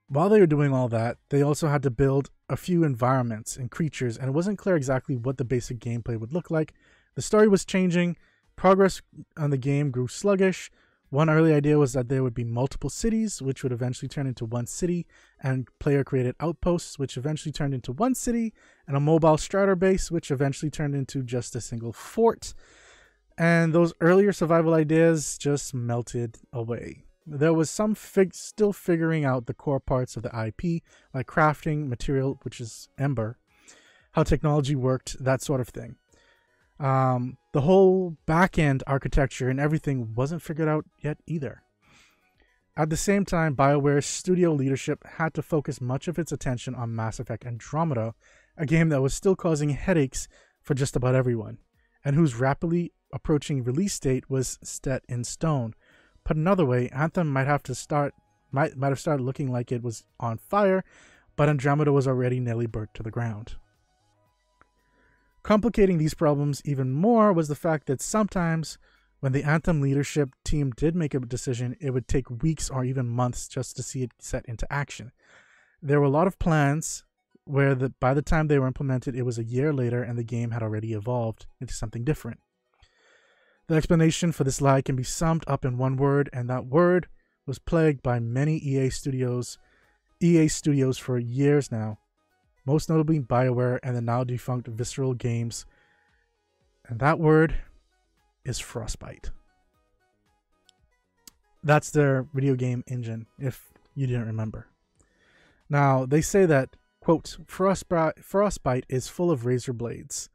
While they were doing all that, they also had to build a few environments and creatures, and it wasn't clear exactly what the basic gameplay would look like. The story was changing, progress on the game grew sluggish. One early idea was that there would be multiple cities, which would eventually turn into one city, and player-created outposts, which eventually turned into one city, and a mobile starter base, which eventually turned into just a single fort. And those earlier survival ideas just melted away. There was some still figuring out the core parts of the IP, like crafting material, which is Ember, how technology worked, that sort of thing. The whole back-end architecture and everything wasn't figured out yet either. At the same time, BioWare's studio leadership had to focus much of its attention on Mass Effect Andromeda, a game that was still causing headaches for just about everyone, and whose rapidly approaching release date was set in stone. Put another way, Anthem might have started looking like it was on fire, but Andromeda was already nearly burnt to the ground. Complicating these problems even more was the fact that sometimes when the Anthem leadership team did make a decision, it would take weeks or even months just to see it set into action. There were a lot of plans where by the time they were implemented, it was a year later and the game had already evolved into something different. The explanation for this lie can be summed up in one word, and that word was plagued by many EA studios for years now, most notably BioWare and the now defunct Visceral Games, and that word is Frostbite. That's their video game engine, if you didn't remember. Now, they say that, quote, Frostbite is full of razor blades.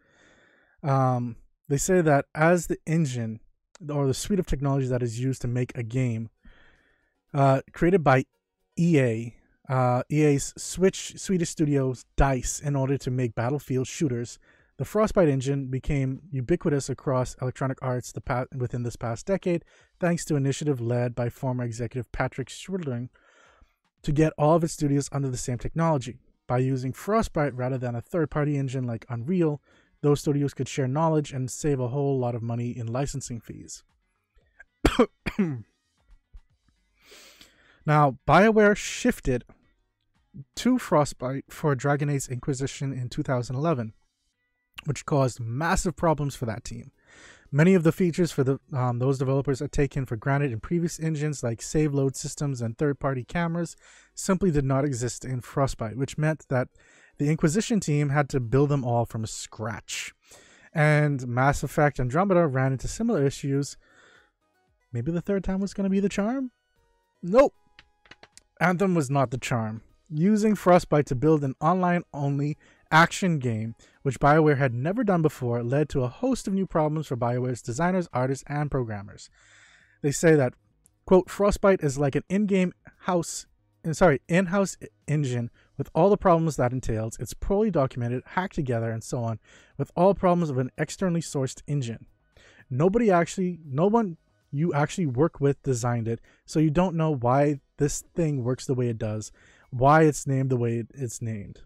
They say that as the engine or the suite of technology that is used to make a game created by EA's Swedish studios DICE in order to make battlefield shooters, the Frostbite engine became ubiquitous across Electronic Arts within this past decade, thanks to initiative led by former executive Patrick Schwerdling to get all of its studios under the same technology. By using Frostbite rather than a third-party engine like Unreal, those studios could share knowledge and save a whole lot of money in licensing fees. Now, BioWare shifted to Frostbite for Dragon Age Inquisition in 2011, which caused massive problems for that team. Many of the features for those developers are taken for granted in previous engines like save load systems and third-party cameras simply did not exist in Frostbite, which meant that the Inquisition team had to build them all from scratch. And Mass Effect Andromeda ran into similar issues. Maybe the third time was going to be the charm? Nope. Anthem was not the charm. Using Frostbite to build an online-only action game, which BioWare had never done before, led to a host of new problems for BioWare's designers, artists, and programmers. They say that, quote, Frostbite is like an in-house engine with all the problems that entails. It's poorly documented, hacked together, and so on, with all problems of an externally sourced engine. No one you actually work with designed it, so you don't know why this thing works the way it does, why it's named the way it's named.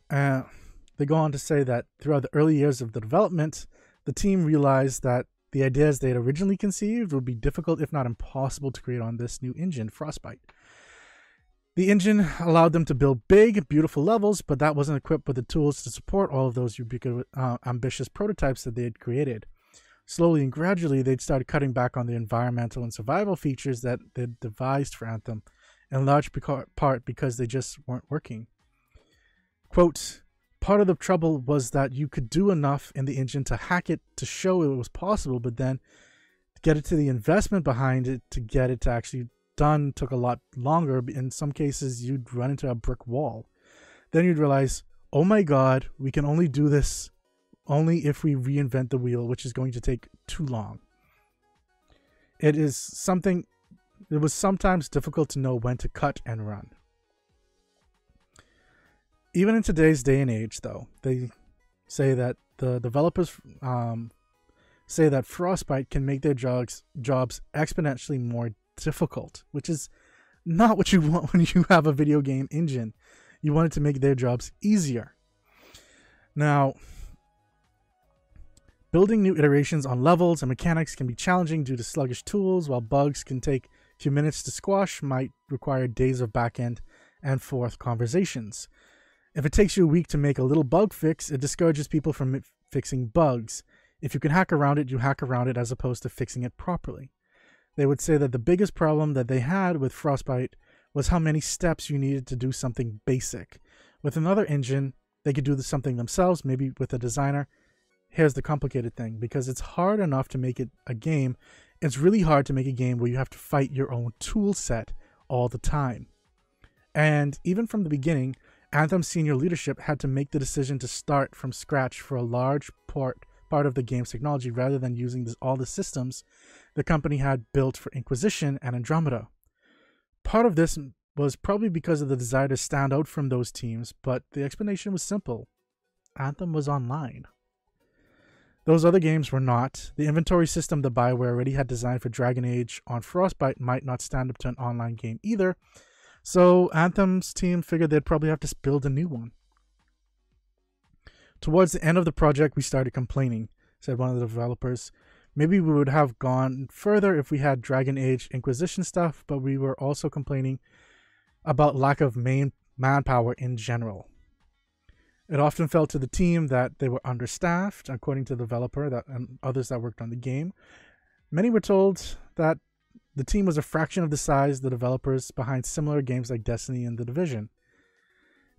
They go on to say that throughout the early years of the development, the team realized that the ideas they had originally conceived would be difficult, if not impossible, to create on this new engine, Frostbite. The engine allowed them to build big, beautiful levels, but that wasn't equipped with the tools to support all of those ambitious prototypes that they had created. Slowly and gradually, they'd started cutting back on the environmental and survival features that they'd devised for Anthem, in large part because they just weren't working. Quote, part of the trouble was that you could do enough in the engine to hack it to show it was possible, but then to get it to the investment behind it to get it to actually done took a lot longer. In some cases, you'd run into a brick wall. Then you'd realize, oh my God, we can only do this only if we reinvent the wheel, which is going to take too long. It was sometimes difficult to know when to cut and run. Even in today's day and age, though, they say that the developers say that Frostbite can make their jobs exponentially more difficult, which is not what you want when you have a video game engine. You want it to make their jobs easier. Now, building new iterations on levels and mechanics can be challenging due to sluggish tools, while bugs can take few minutes to squash might require days of back-end and forth conversations. If it takes you a week to make a little bug fix, it discourages people from fixing bugs. If you can hack around it, you hack around it as opposed to fixing it properly. They would say that the biggest problem that they had with Frostbite was how many steps you needed to do something basic. With another engine, they could do something themselves, maybe with a designer. Here's the complicated thing, because it's hard enough to make it a game, it's really hard to make a game where you have to fight your own tool set all the time. And even from the beginning, Anthem's senior leadership had to make the decision to start from scratch for a large part of the game's technology rather than using all the systems the company had built for Inquisition and Andromeda. Part of this was probably because of the desire to stand out from those teams, but the explanation was simple. Anthem was online. Those other games were not. The inventory system that Bioware already had designed for Dragon Age on Frostbite might not stand up to an online game either, so Anthem's team figured they'd probably have to build a new one. Towards the end of the project, we started complaining, said one of the developers. Maybe we would have gone further if we had Dragon Age Inquisition stuff, but we were also complaining about lack of manpower in general. It often felt to the team that they were understaffed, according to the developer and others that worked on the game. Many were told that the team was a fraction of the size of the developers behind similar games like Destiny and The Division.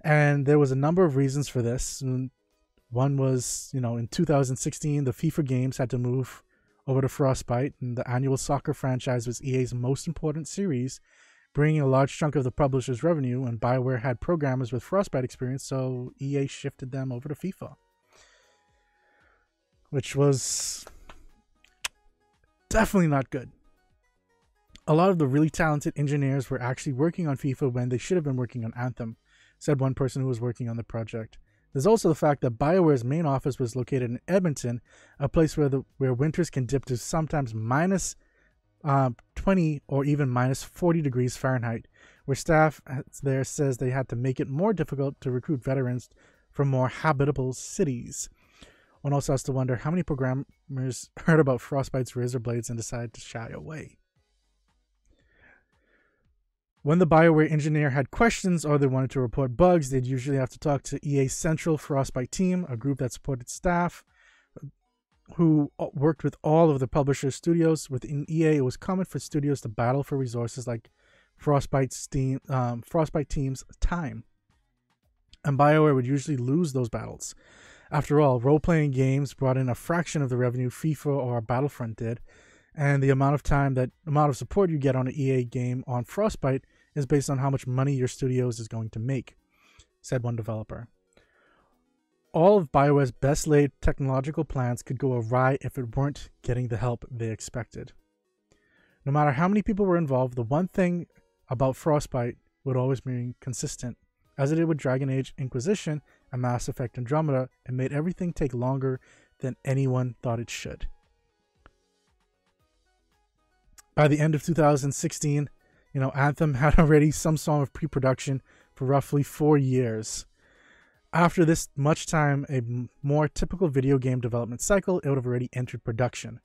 And there was a number of reasons for this. One was, in 2016, the FIFA games had to move over to Frostbite, and the annual soccer franchise was EA's most important series, bringing a large chunk of the publisher's revenue, and Bioware had programmers with Frostbite experience, so EA shifted them over to FIFA. Which was definitely not good. A lot of the really talented engineers were actually working on FIFA when they should have been working on Anthem, said one person who was working on the project. There's also the fact that Bioware's main office was located in Edmonton, a place where winters can dip to sometimes minus 20 or even minus 40 degrees Fahrenheit, where staff there says they had to make it more difficult to recruit veterans from more habitable cities. One also has to wonder how many programmers heard about Frostbite's razor blades and decided to shy away. When the Bioware engineer had questions or they wanted to report bugs, they'd usually have to talk to EA's Central Frostbite team, a group that supported staff who worked with all of the publisher studios. Within EA, it was common for studios to battle for resources like Frostbite team's time. And Bioware would usually lose those battles. After all, role-playing games brought in a fraction of the revenue FIFA or Battlefront did, and the amount of support you get on an EA game on Frostbite is based on how much money your studios is going to make, said one developer. All of Bioware's best-laid technological plans could go awry if it weren't getting the help they expected. No matter how many people were involved, the one thing about Frostbite would always remain consistent. As it did with Dragon Age Inquisition and Mass Effect Andromeda, it made everything take longer than anyone thought it should. By the end of 2016, Anthem had already some sort of pre-production for roughly 4 years. After this much time, a more typical video game development cycle, it would have already entered production.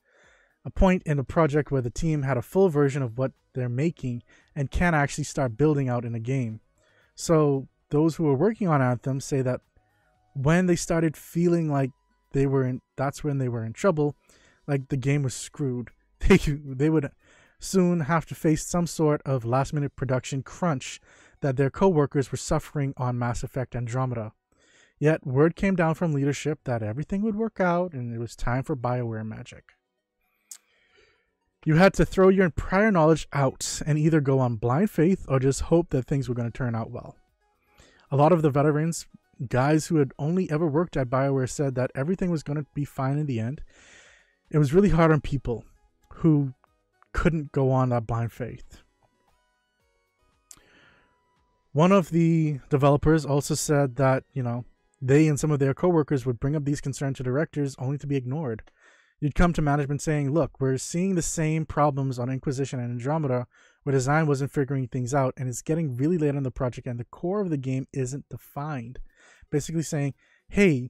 A point in the project where the team had a full version of what they're making and can actually start building out in a game. So those who were working on Anthem say that when they started feeling like that's when they were in trouble, like the game was screwed. They would soon have to face some sort of last-minute production crunch that their co-workers were suffering on Mass Effect Andromeda. Yet, word came down from leadership that everything would work out and it was time for Bioware magic. You had to throw your prior knowledge out and either go on blind faith or just hope that things were going to turn out well. A lot of the veterans, guys who had only ever worked at Bioware, said that everything was going to be fine in the end. It was really hard on people who couldn't go on that blind faith. One of the developers also said that, they and some of their coworkers would bring up these concerns to directors only to be ignored. You'd come to management saying, look, we're seeing the same problems on Inquisition and Andromeda where design wasn't figuring things out and it's getting really late in the project and the core of the game isn't defined. Basically saying, hey,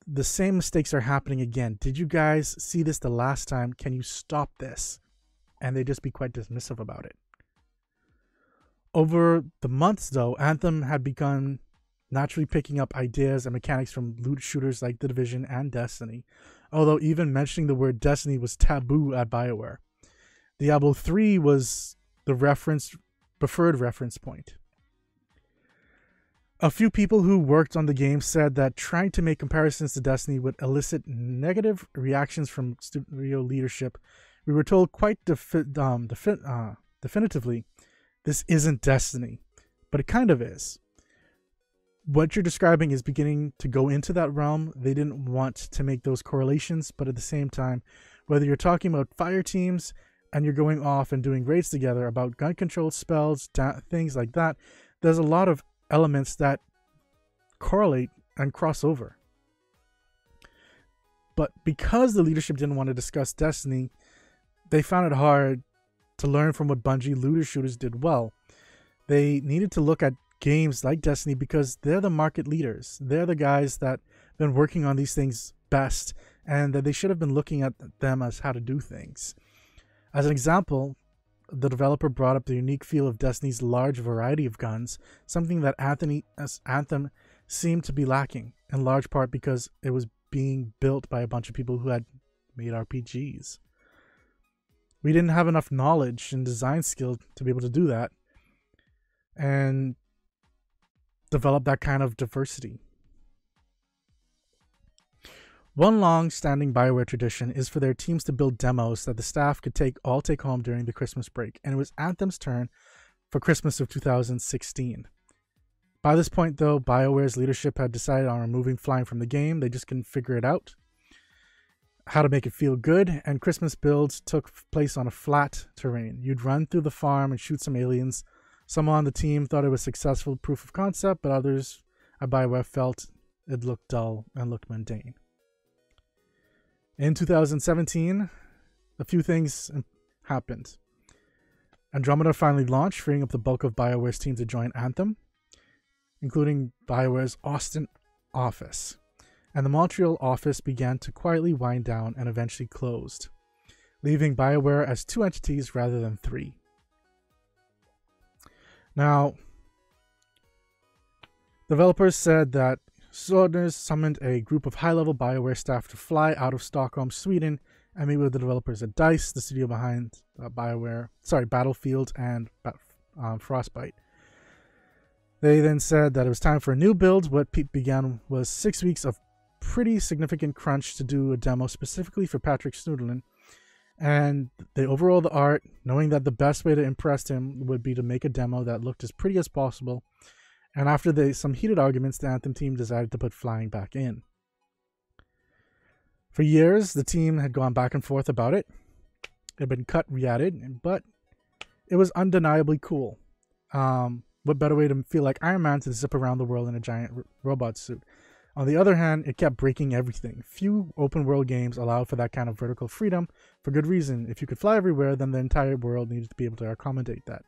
the same mistakes are happening again. Did you guys see this the last time? Can you stop this? And they'd just be quite dismissive about it. Over the months, though, Anthem had begun naturally picking up ideas and mechanics from loot shooters like The Division and Destiny, although even mentioning the word Destiny was taboo at Bioware. Diablo 3 was the preferred reference point. A few people who worked on the game said that trying to make comparisons to Destiny would elicit negative reactions from studio leadership. We were told quite definitively, this isn't Destiny, but it kind of is. What you're describing is beginning to go into that realm. They didn't want to make those correlations, but at the same time, whether you're talking about fire teams and you're going off and doing raids together about gun control spells, things like that, there's a lot of elements that correlate and cross over. But because the leadership didn't want to discuss Destiny, they found it hard to learn from what Bungie looter shooters did well. They needed to look at games like Destiny because they're the market leaders. They're the guys that have been working on these things best, and that they should have been looking at them as how to do things. As an example, the developer brought up the unique feel of Destiny's large variety of guns, something that Anthem seemed to be lacking, in large part because it was being built by a bunch of people who had made RPGs. We didn't have enough knowledge and design skill to be able to do that and develop that kind of diversity. One long-standing Bioware tradition is for their teams to build demos that the staff could take home during the Christmas break, and it was Anthem's turn for Christmas of 2016. By this point, though, BioWare's leadership had decided on removing flying from the game. They just couldn't figure it out, how to make it feel good, and Christmas builds took place on a flat terrain. You'd run through the farm and shoot some aliens. Some on the team thought it was successful proof of concept, but others at BioWare felt it looked dull and looked mundane. In 2017, a few things happened. Andromeda finally launched, freeing up the bulk of BioWare's team to join Anthem, including BioWare's Austin office. And the Montreal office began to quietly wind down and eventually closed, leaving BioWare as 2 entities rather than 3. Now, developers said that Swordners summoned a group of high-level BioWare staff to fly out of Stockholm, Sweden, and meet with the developers at DICE, the studio behind Battlefield and Frostbite. They then said that it was time for a new build. What began was 6 weeks of pretty significant crunch to do a demo specifically for Patrick Snoodlin, and they overhauled the art, knowing that the best way to impress him would be to make a demo that looked as pretty as possible. And after some heated arguments, the Anthem team decided to put flying back in. For years, the team had gone back and forth about it. It had been cut, re-added, but it was undeniably cool. What better way to feel like Iron Man to zip around the world in a giant robot suit? On the other hand, it kept breaking everything. Few open-world games allow for that kind of vertical freedom, for good reason. If you could fly everywhere, then the entire world needed to be able to accommodate that.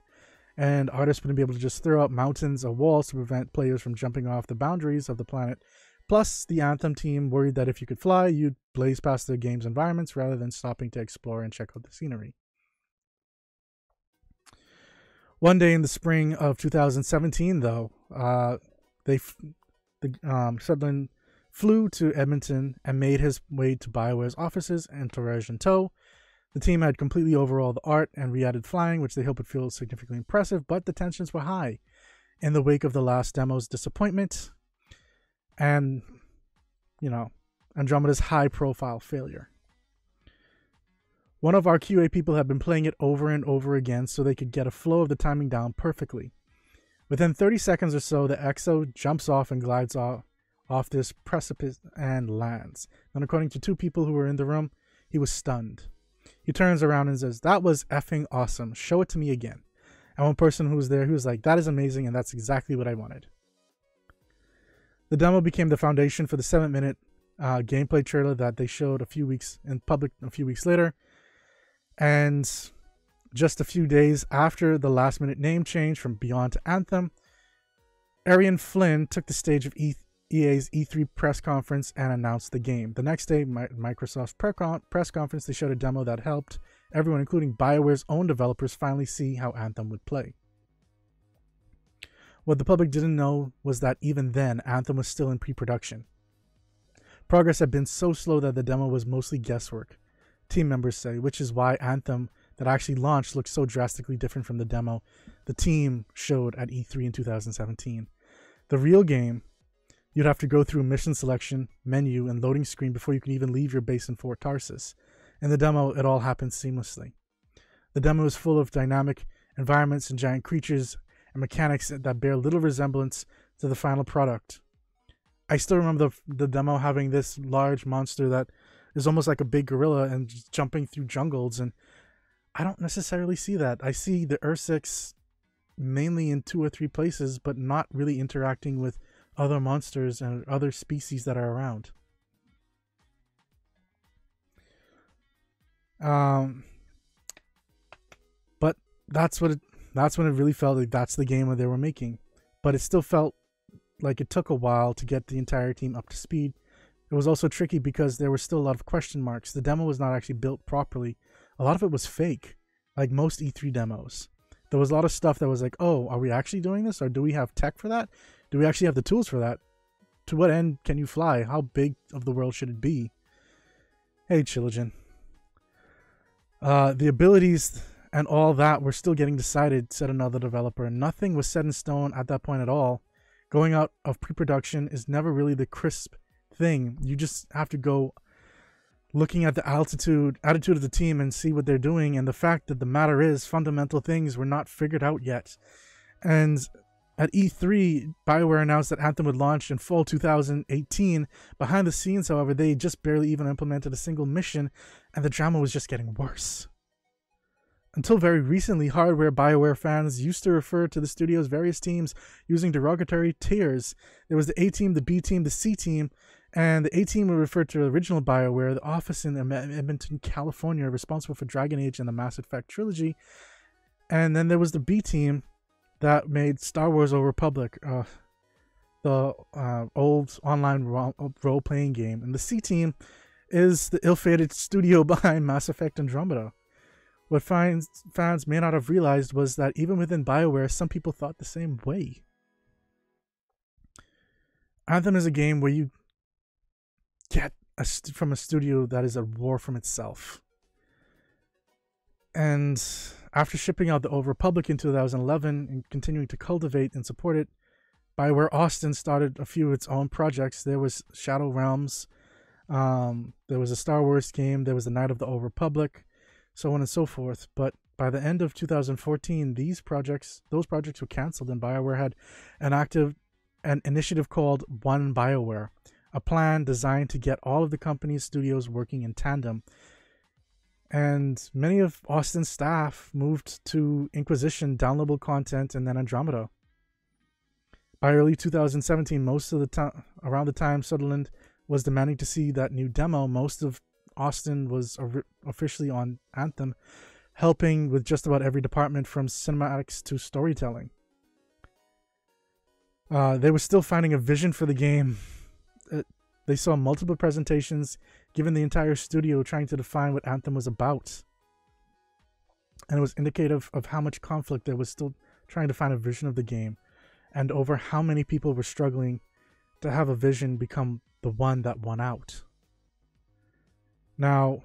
And artists wouldn't be able to just throw up mountains of walls to prevent players from jumping off the boundaries of the planet. Plus, the Anthem team worried that if you could fly, you'd blaze past the game's environments rather than stopping to explore and check out the scenery. One day in the spring of 2017, though, Sutherland flew to Edmonton and made his way to BioWare's offices and Torres in tow. The team had completely overhauled the art and re-added flying, which they hoped would feel significantly impressive, but the tensions were high in the wake of the last demo's disappointment and, Andromeda's high-profile failure. One of our QA people had been playing it over and over again so they could get a flow of the timing down perfectly. Within 30 seconds or so, the EXO jumps off and glides off this precipice and lands. And according to 2 people who were in the room, he was stunned. He turns around and says, "That was effing awesome. Show it to me again." And one person who was there, he was like, "That is amazing, and that's exactly what I wanted." The demo became the foundation for the 7-minute gameplay trailer that they showed in public a few weeks later. And just a few days after the last-minute name change from Beyond to Anthem, Arian Flynn took the stage of EA's E3 press conference and announced the game. The next day, Microsoft's press conference, they showed a demo that helped everyone, including BioWare's own developers, finally see how Anthem would play. What the public didn't know was that even then, Anthem was still in pre-production. Progress had been so slow that the demo was mostly guesswork, team members say, which is why Anthem that actually launched looked so drastically different from the demo the team showed at E3 in 2017. The real game, you'd have to go through a mission selection, menu, and loading screen before you can even leave your base in Fort Tarsis. In the demo, it all happened seamlessly. The demo is full of dynamic environments and giant creatures and mechanics that bear little resemblance to the final product. I still remember the demo having this large monster that is almost like a big gorilla and just jumping through jungles, and I don't necessarily see that. I see the Ursics mainly in 2 or 3 places, but not really interacting with other monsters and other species that are around. But that's when it really felt like that's the game that they were making. But it still felt like it took a while to get the entire team up to speed. It was also tricky because there were still a lot of question marks. The demo was not actually built properly. A lot of it was fake, like most E3 demos. There was a lot of stuff that was like, oh, are we actually doing this? Or do we have tech for that? Do we actually have the tools for that? To what end can you fly? How big of the world should it be? Hey, Chilogen. The abilities and all that were still getting decided, said another developer. Nothing was set in stone at that point at all. Going out of pre-production is never really the crisp thing. You just have to go looking at the attitude of the team and see what they're doing, and the fact that the matter is fundamental things were not figured out yet. And at E3, Bioware announced that Anthem would launch in fall 2018. Behind the scenes, however, they just barely even implemented a single mission, and the drama was just getting worse. Until very recently, hardware Bioware fans used to refer to the studio's various teams using derogatory tiers. There was the A team, the B team, the C team, and the A team would refer to the original Bioware, the office in Edmonton, California, responsible for Dragon Age and the Mass Effect trilogy. And then there was the B team that made Star Wars: Old Republic, the old online role-playing game. And the C team is the ill-fated studio behind Mass Effect Andromeda. What fans may not have realized was that even within BioWare, some people thought the same way. Anthem is a game where you get from a studio that is at war from itself. And after shipping out the Old Republic in 2011 and continuing to cultivate and support it, BioWare Austin started a few of its own projects. There was Shadow Realms, there was a Star Wars game, there was the Night of the Old Republic, so on and so forth. But by the end of 2014, those projects were canceled, and BioWare had an initiative called One BioWare, a plan designed to get all of the company's studios working in tandem. And many of Austin's staff moved to Inquisition, downloadable content, and then Andromeda. By early 2017, most of the time, around the time Sutherland was demanding to see that new demo, most of Austin was officially on Anthem, helping with just about every department from cinematics to storytelling. They were still finding a vision for the game. They saw multiple presentations, given the entire studio trying to define what Anthem was about. And it was indicative of how much conflict there was still trying to find a vision of the game, and over how many people were struggling to have a vision become the one that won out. Now,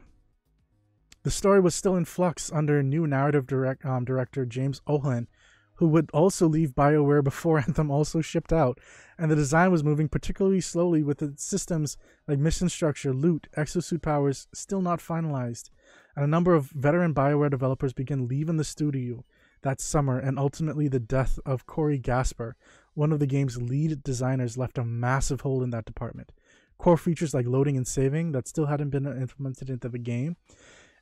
the story was still in flux under new narrative director James Ohlin, who would also leave BioWare before Anthem also shipped out, and the design was moving particularly slowly with its systems like mission structure, loot, exosuit powers still not finalized, and a number of veteran BioWare developers began leaving the studio that summer, and ultimately the death of Corey Gasper, one of the game's lead designers, left a massive hole in that department. Core features like loading and saving that still hadn't been implemented into the game,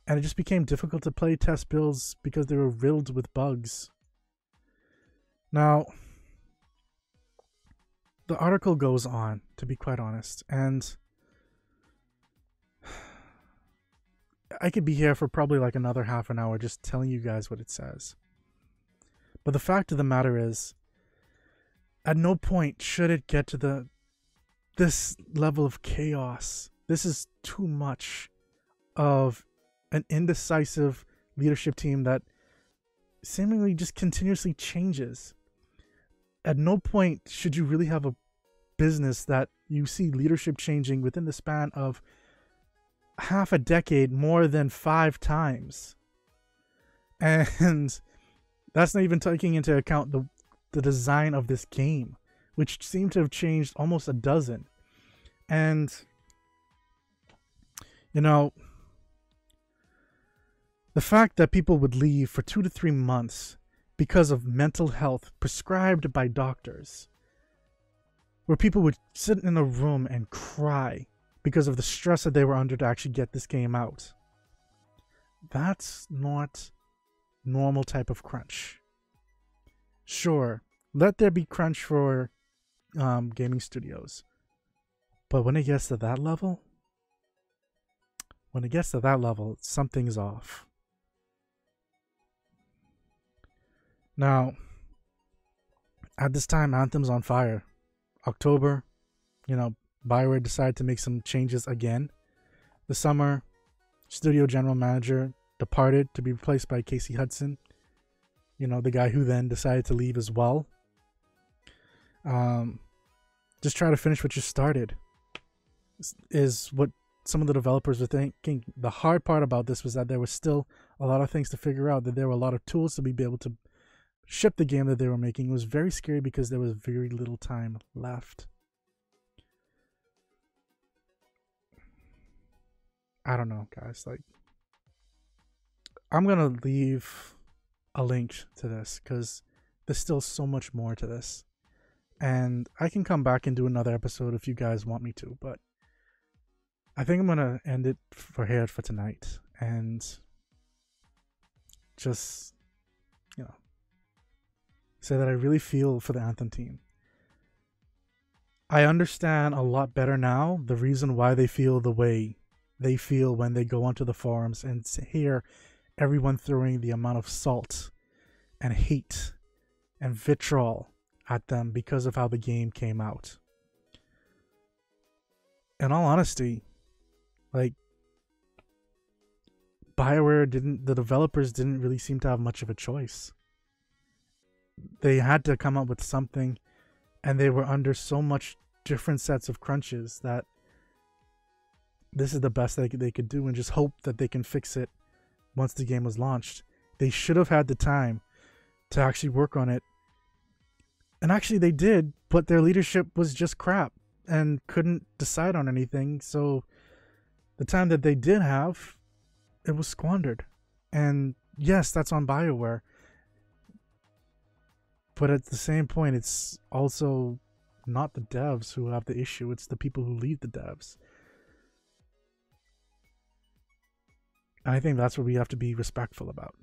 and it just became difficult to play test builds because they were riddled with bugs. Now, the article goes on, to be quite honest, and I could be here for probably like another half an hour just telling you guys what it says. But the fact of the matter is, at no point should it get to this level of chaos. This is too much of an indecisive leadership team that seemingly just continuously changes. at no point should you really have a business that you see leadership changing within the span of half a decade more than 5 times. And that's not even taking into account the design of this game, which seemed to have changed almost a dozen. And, you know, the fact that people would leave for 2 to 3 months because of mental health prescribed by doctors, where people would sit in a room and cry because of the stress that they were under to actually get this game out. That's not normal type of crunch. Sure, let there be crunch for gaming studios, but when it gets to that level, something's off. Now, at this time, Anthem's on fire. October, Bioware decided to make some changes again. The summer, studio general manager departed to be replaced by Casey Hudson, the guy who then decided to leave as well. Just try to finish what you started is what some of the developers were thinking. The hard part about this was that there was still a lot of things to figure out, that there were a lot of tools to be able to ship the game that they were making. It was very scary because there was very little time left. I don't know, guys. I'm gonna leave a link to this because there's still so much more to this, and I can come back and do another episode if you guys want me to, but I think I'm gonna end it here for tonight and just say that I really feel for the Anthem team. I understand a lot better now the reason why they feel the way they feel when they go onto the forums and hear everyone throwing the amount of salt and hate and vitriol at them because of how the game came out. In all honesty, BioWare the developers didn't really seem to have much of a choice. They had to come up with something, and they were under so much different sets of crunches that this is the best they could do, and just hope that they can fix it once the game was launched. They should have had the time to actually work on it, and actually they did, but their leadership was just crap and couldn't decide on anything. So the time that they did have, it was squandered. And yes, that's on BioWare. But at the same point, it's also not the devs who have the issue. It's the people who lead the devs. And I think that's what we have to be respectful about.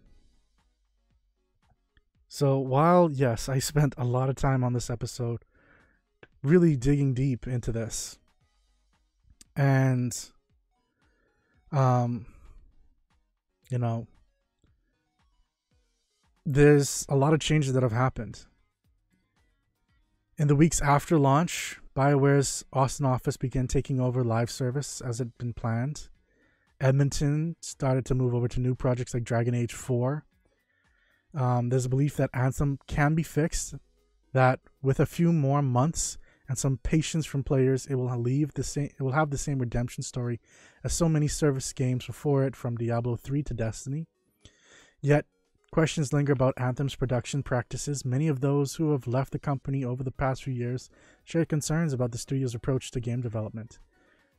So while, yes, I spent a lot of time on this episode really digging deep into this, and there's a lot of changes that have happened. In the weeks after launch, BioWare's Austin office began taking over live service as it had been planned. Edmonton started to move over to new projects like Dragon Age 4. There's a belief that Anthem can be fixed, that with a few more months and some patience from players, it will have the same redemption story as so many service games before it, from Diablo 3 to Destiny. Yet, questions linger about Anthem's production practices. Many of those who have left the company over the past few years share concerns about the studio's approach to game development.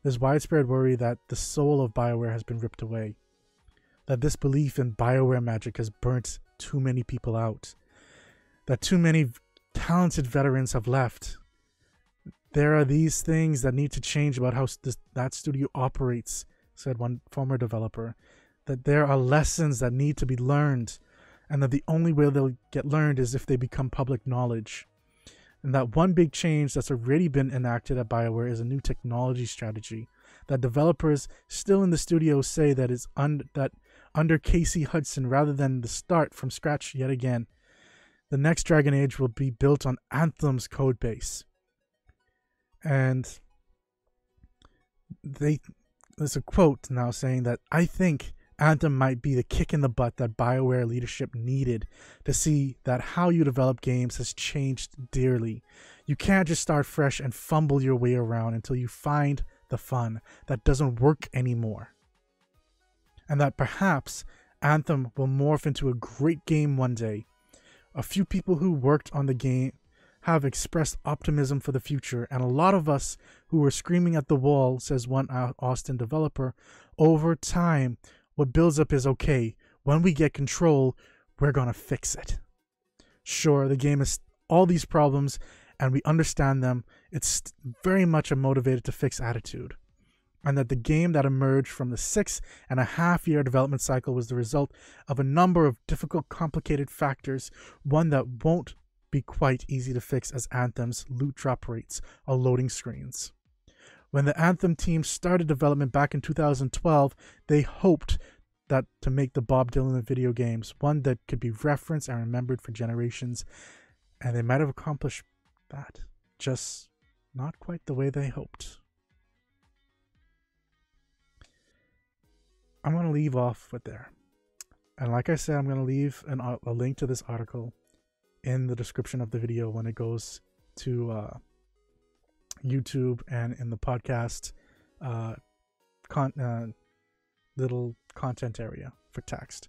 There's widespread worry that the soul of BioWare has been ripped away, that this belief in BioWare magic has burnt too many people out, that too many talented veterans have left. There are these things that need to change about how that studio operates, said one former developer, that there are lessons that need to be learned, and that the only way they'll get learned is if they become public knowledge. And that one big change that's already been enacted at BioWare is a new technology strategy that developers still in the studio say that is that under Casey Hudson, rather than the start from scratch yet again, the next Dragon Age will be built on Anthem's code base. And there's a quote now saying that, "I think Anthem might be the kick in the butt that Bioware leadership needed to see that how you develop games has changed dearly. You can't just start fresh and fumble your way around until you find the fun that doesn't work anymore. And that perhaps Anthem will morph into a great game one day. A few people who worked on the game have expressed optimism for the future, and a lot of us who were screaming at the wall, says one Austin developer, over time, what builds up is okay. When we get control, we're gonna fix it. Sure, the game has all these problems, and we understand them. It's very much a motivated to fix attitude. And that the game that emerged from the 6.5-year development cycle was the result of a number of difficult, complicated factors, one that won't be quite easy to fix as Anthem's loot drop rates or loading screens. When the Anthem team started development back in 2012, they hoped that to make the Bob Dylan of video games, one that could be referenced and remembered for generations, and they might have accomplished that, just not quite the way they hoped. I'm going to leave off with there. And like I said, I'm going to leave a link to this article in the description of the video when it goes to YouTube and in the podcast little content area for text.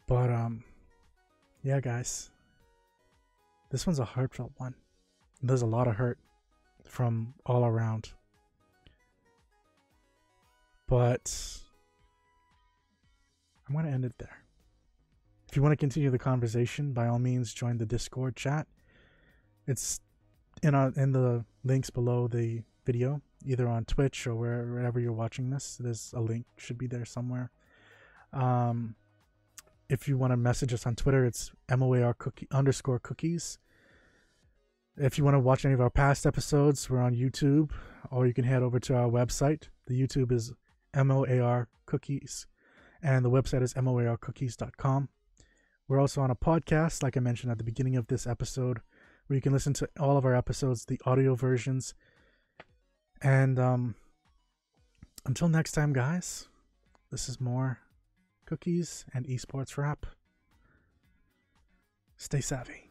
But yeah, guys, this one's a heartfelt one. There's a lot of hurt from all around. But I'm going to end it there. If you want to continue the conversation, by all means, join the Discord chat. It's in the links below the video, either on Twitch or wherever you're watching this. There's a link, should be there somewhere. If you want to message us on Twitter, it's MOAR_cookies. If you want to watch any of our past episodes, we're on YouTube, or you can head over to our website. The YouTube is MOAR Cookies, and the website is moarcookies.com. We're also on a podcast, like I mentioned at the beginning of this episode, where you can listen to all of our episodes, the audio versions. And until next time, guys, this is MOAR Cookies and Esports Wrap. Stay savvy.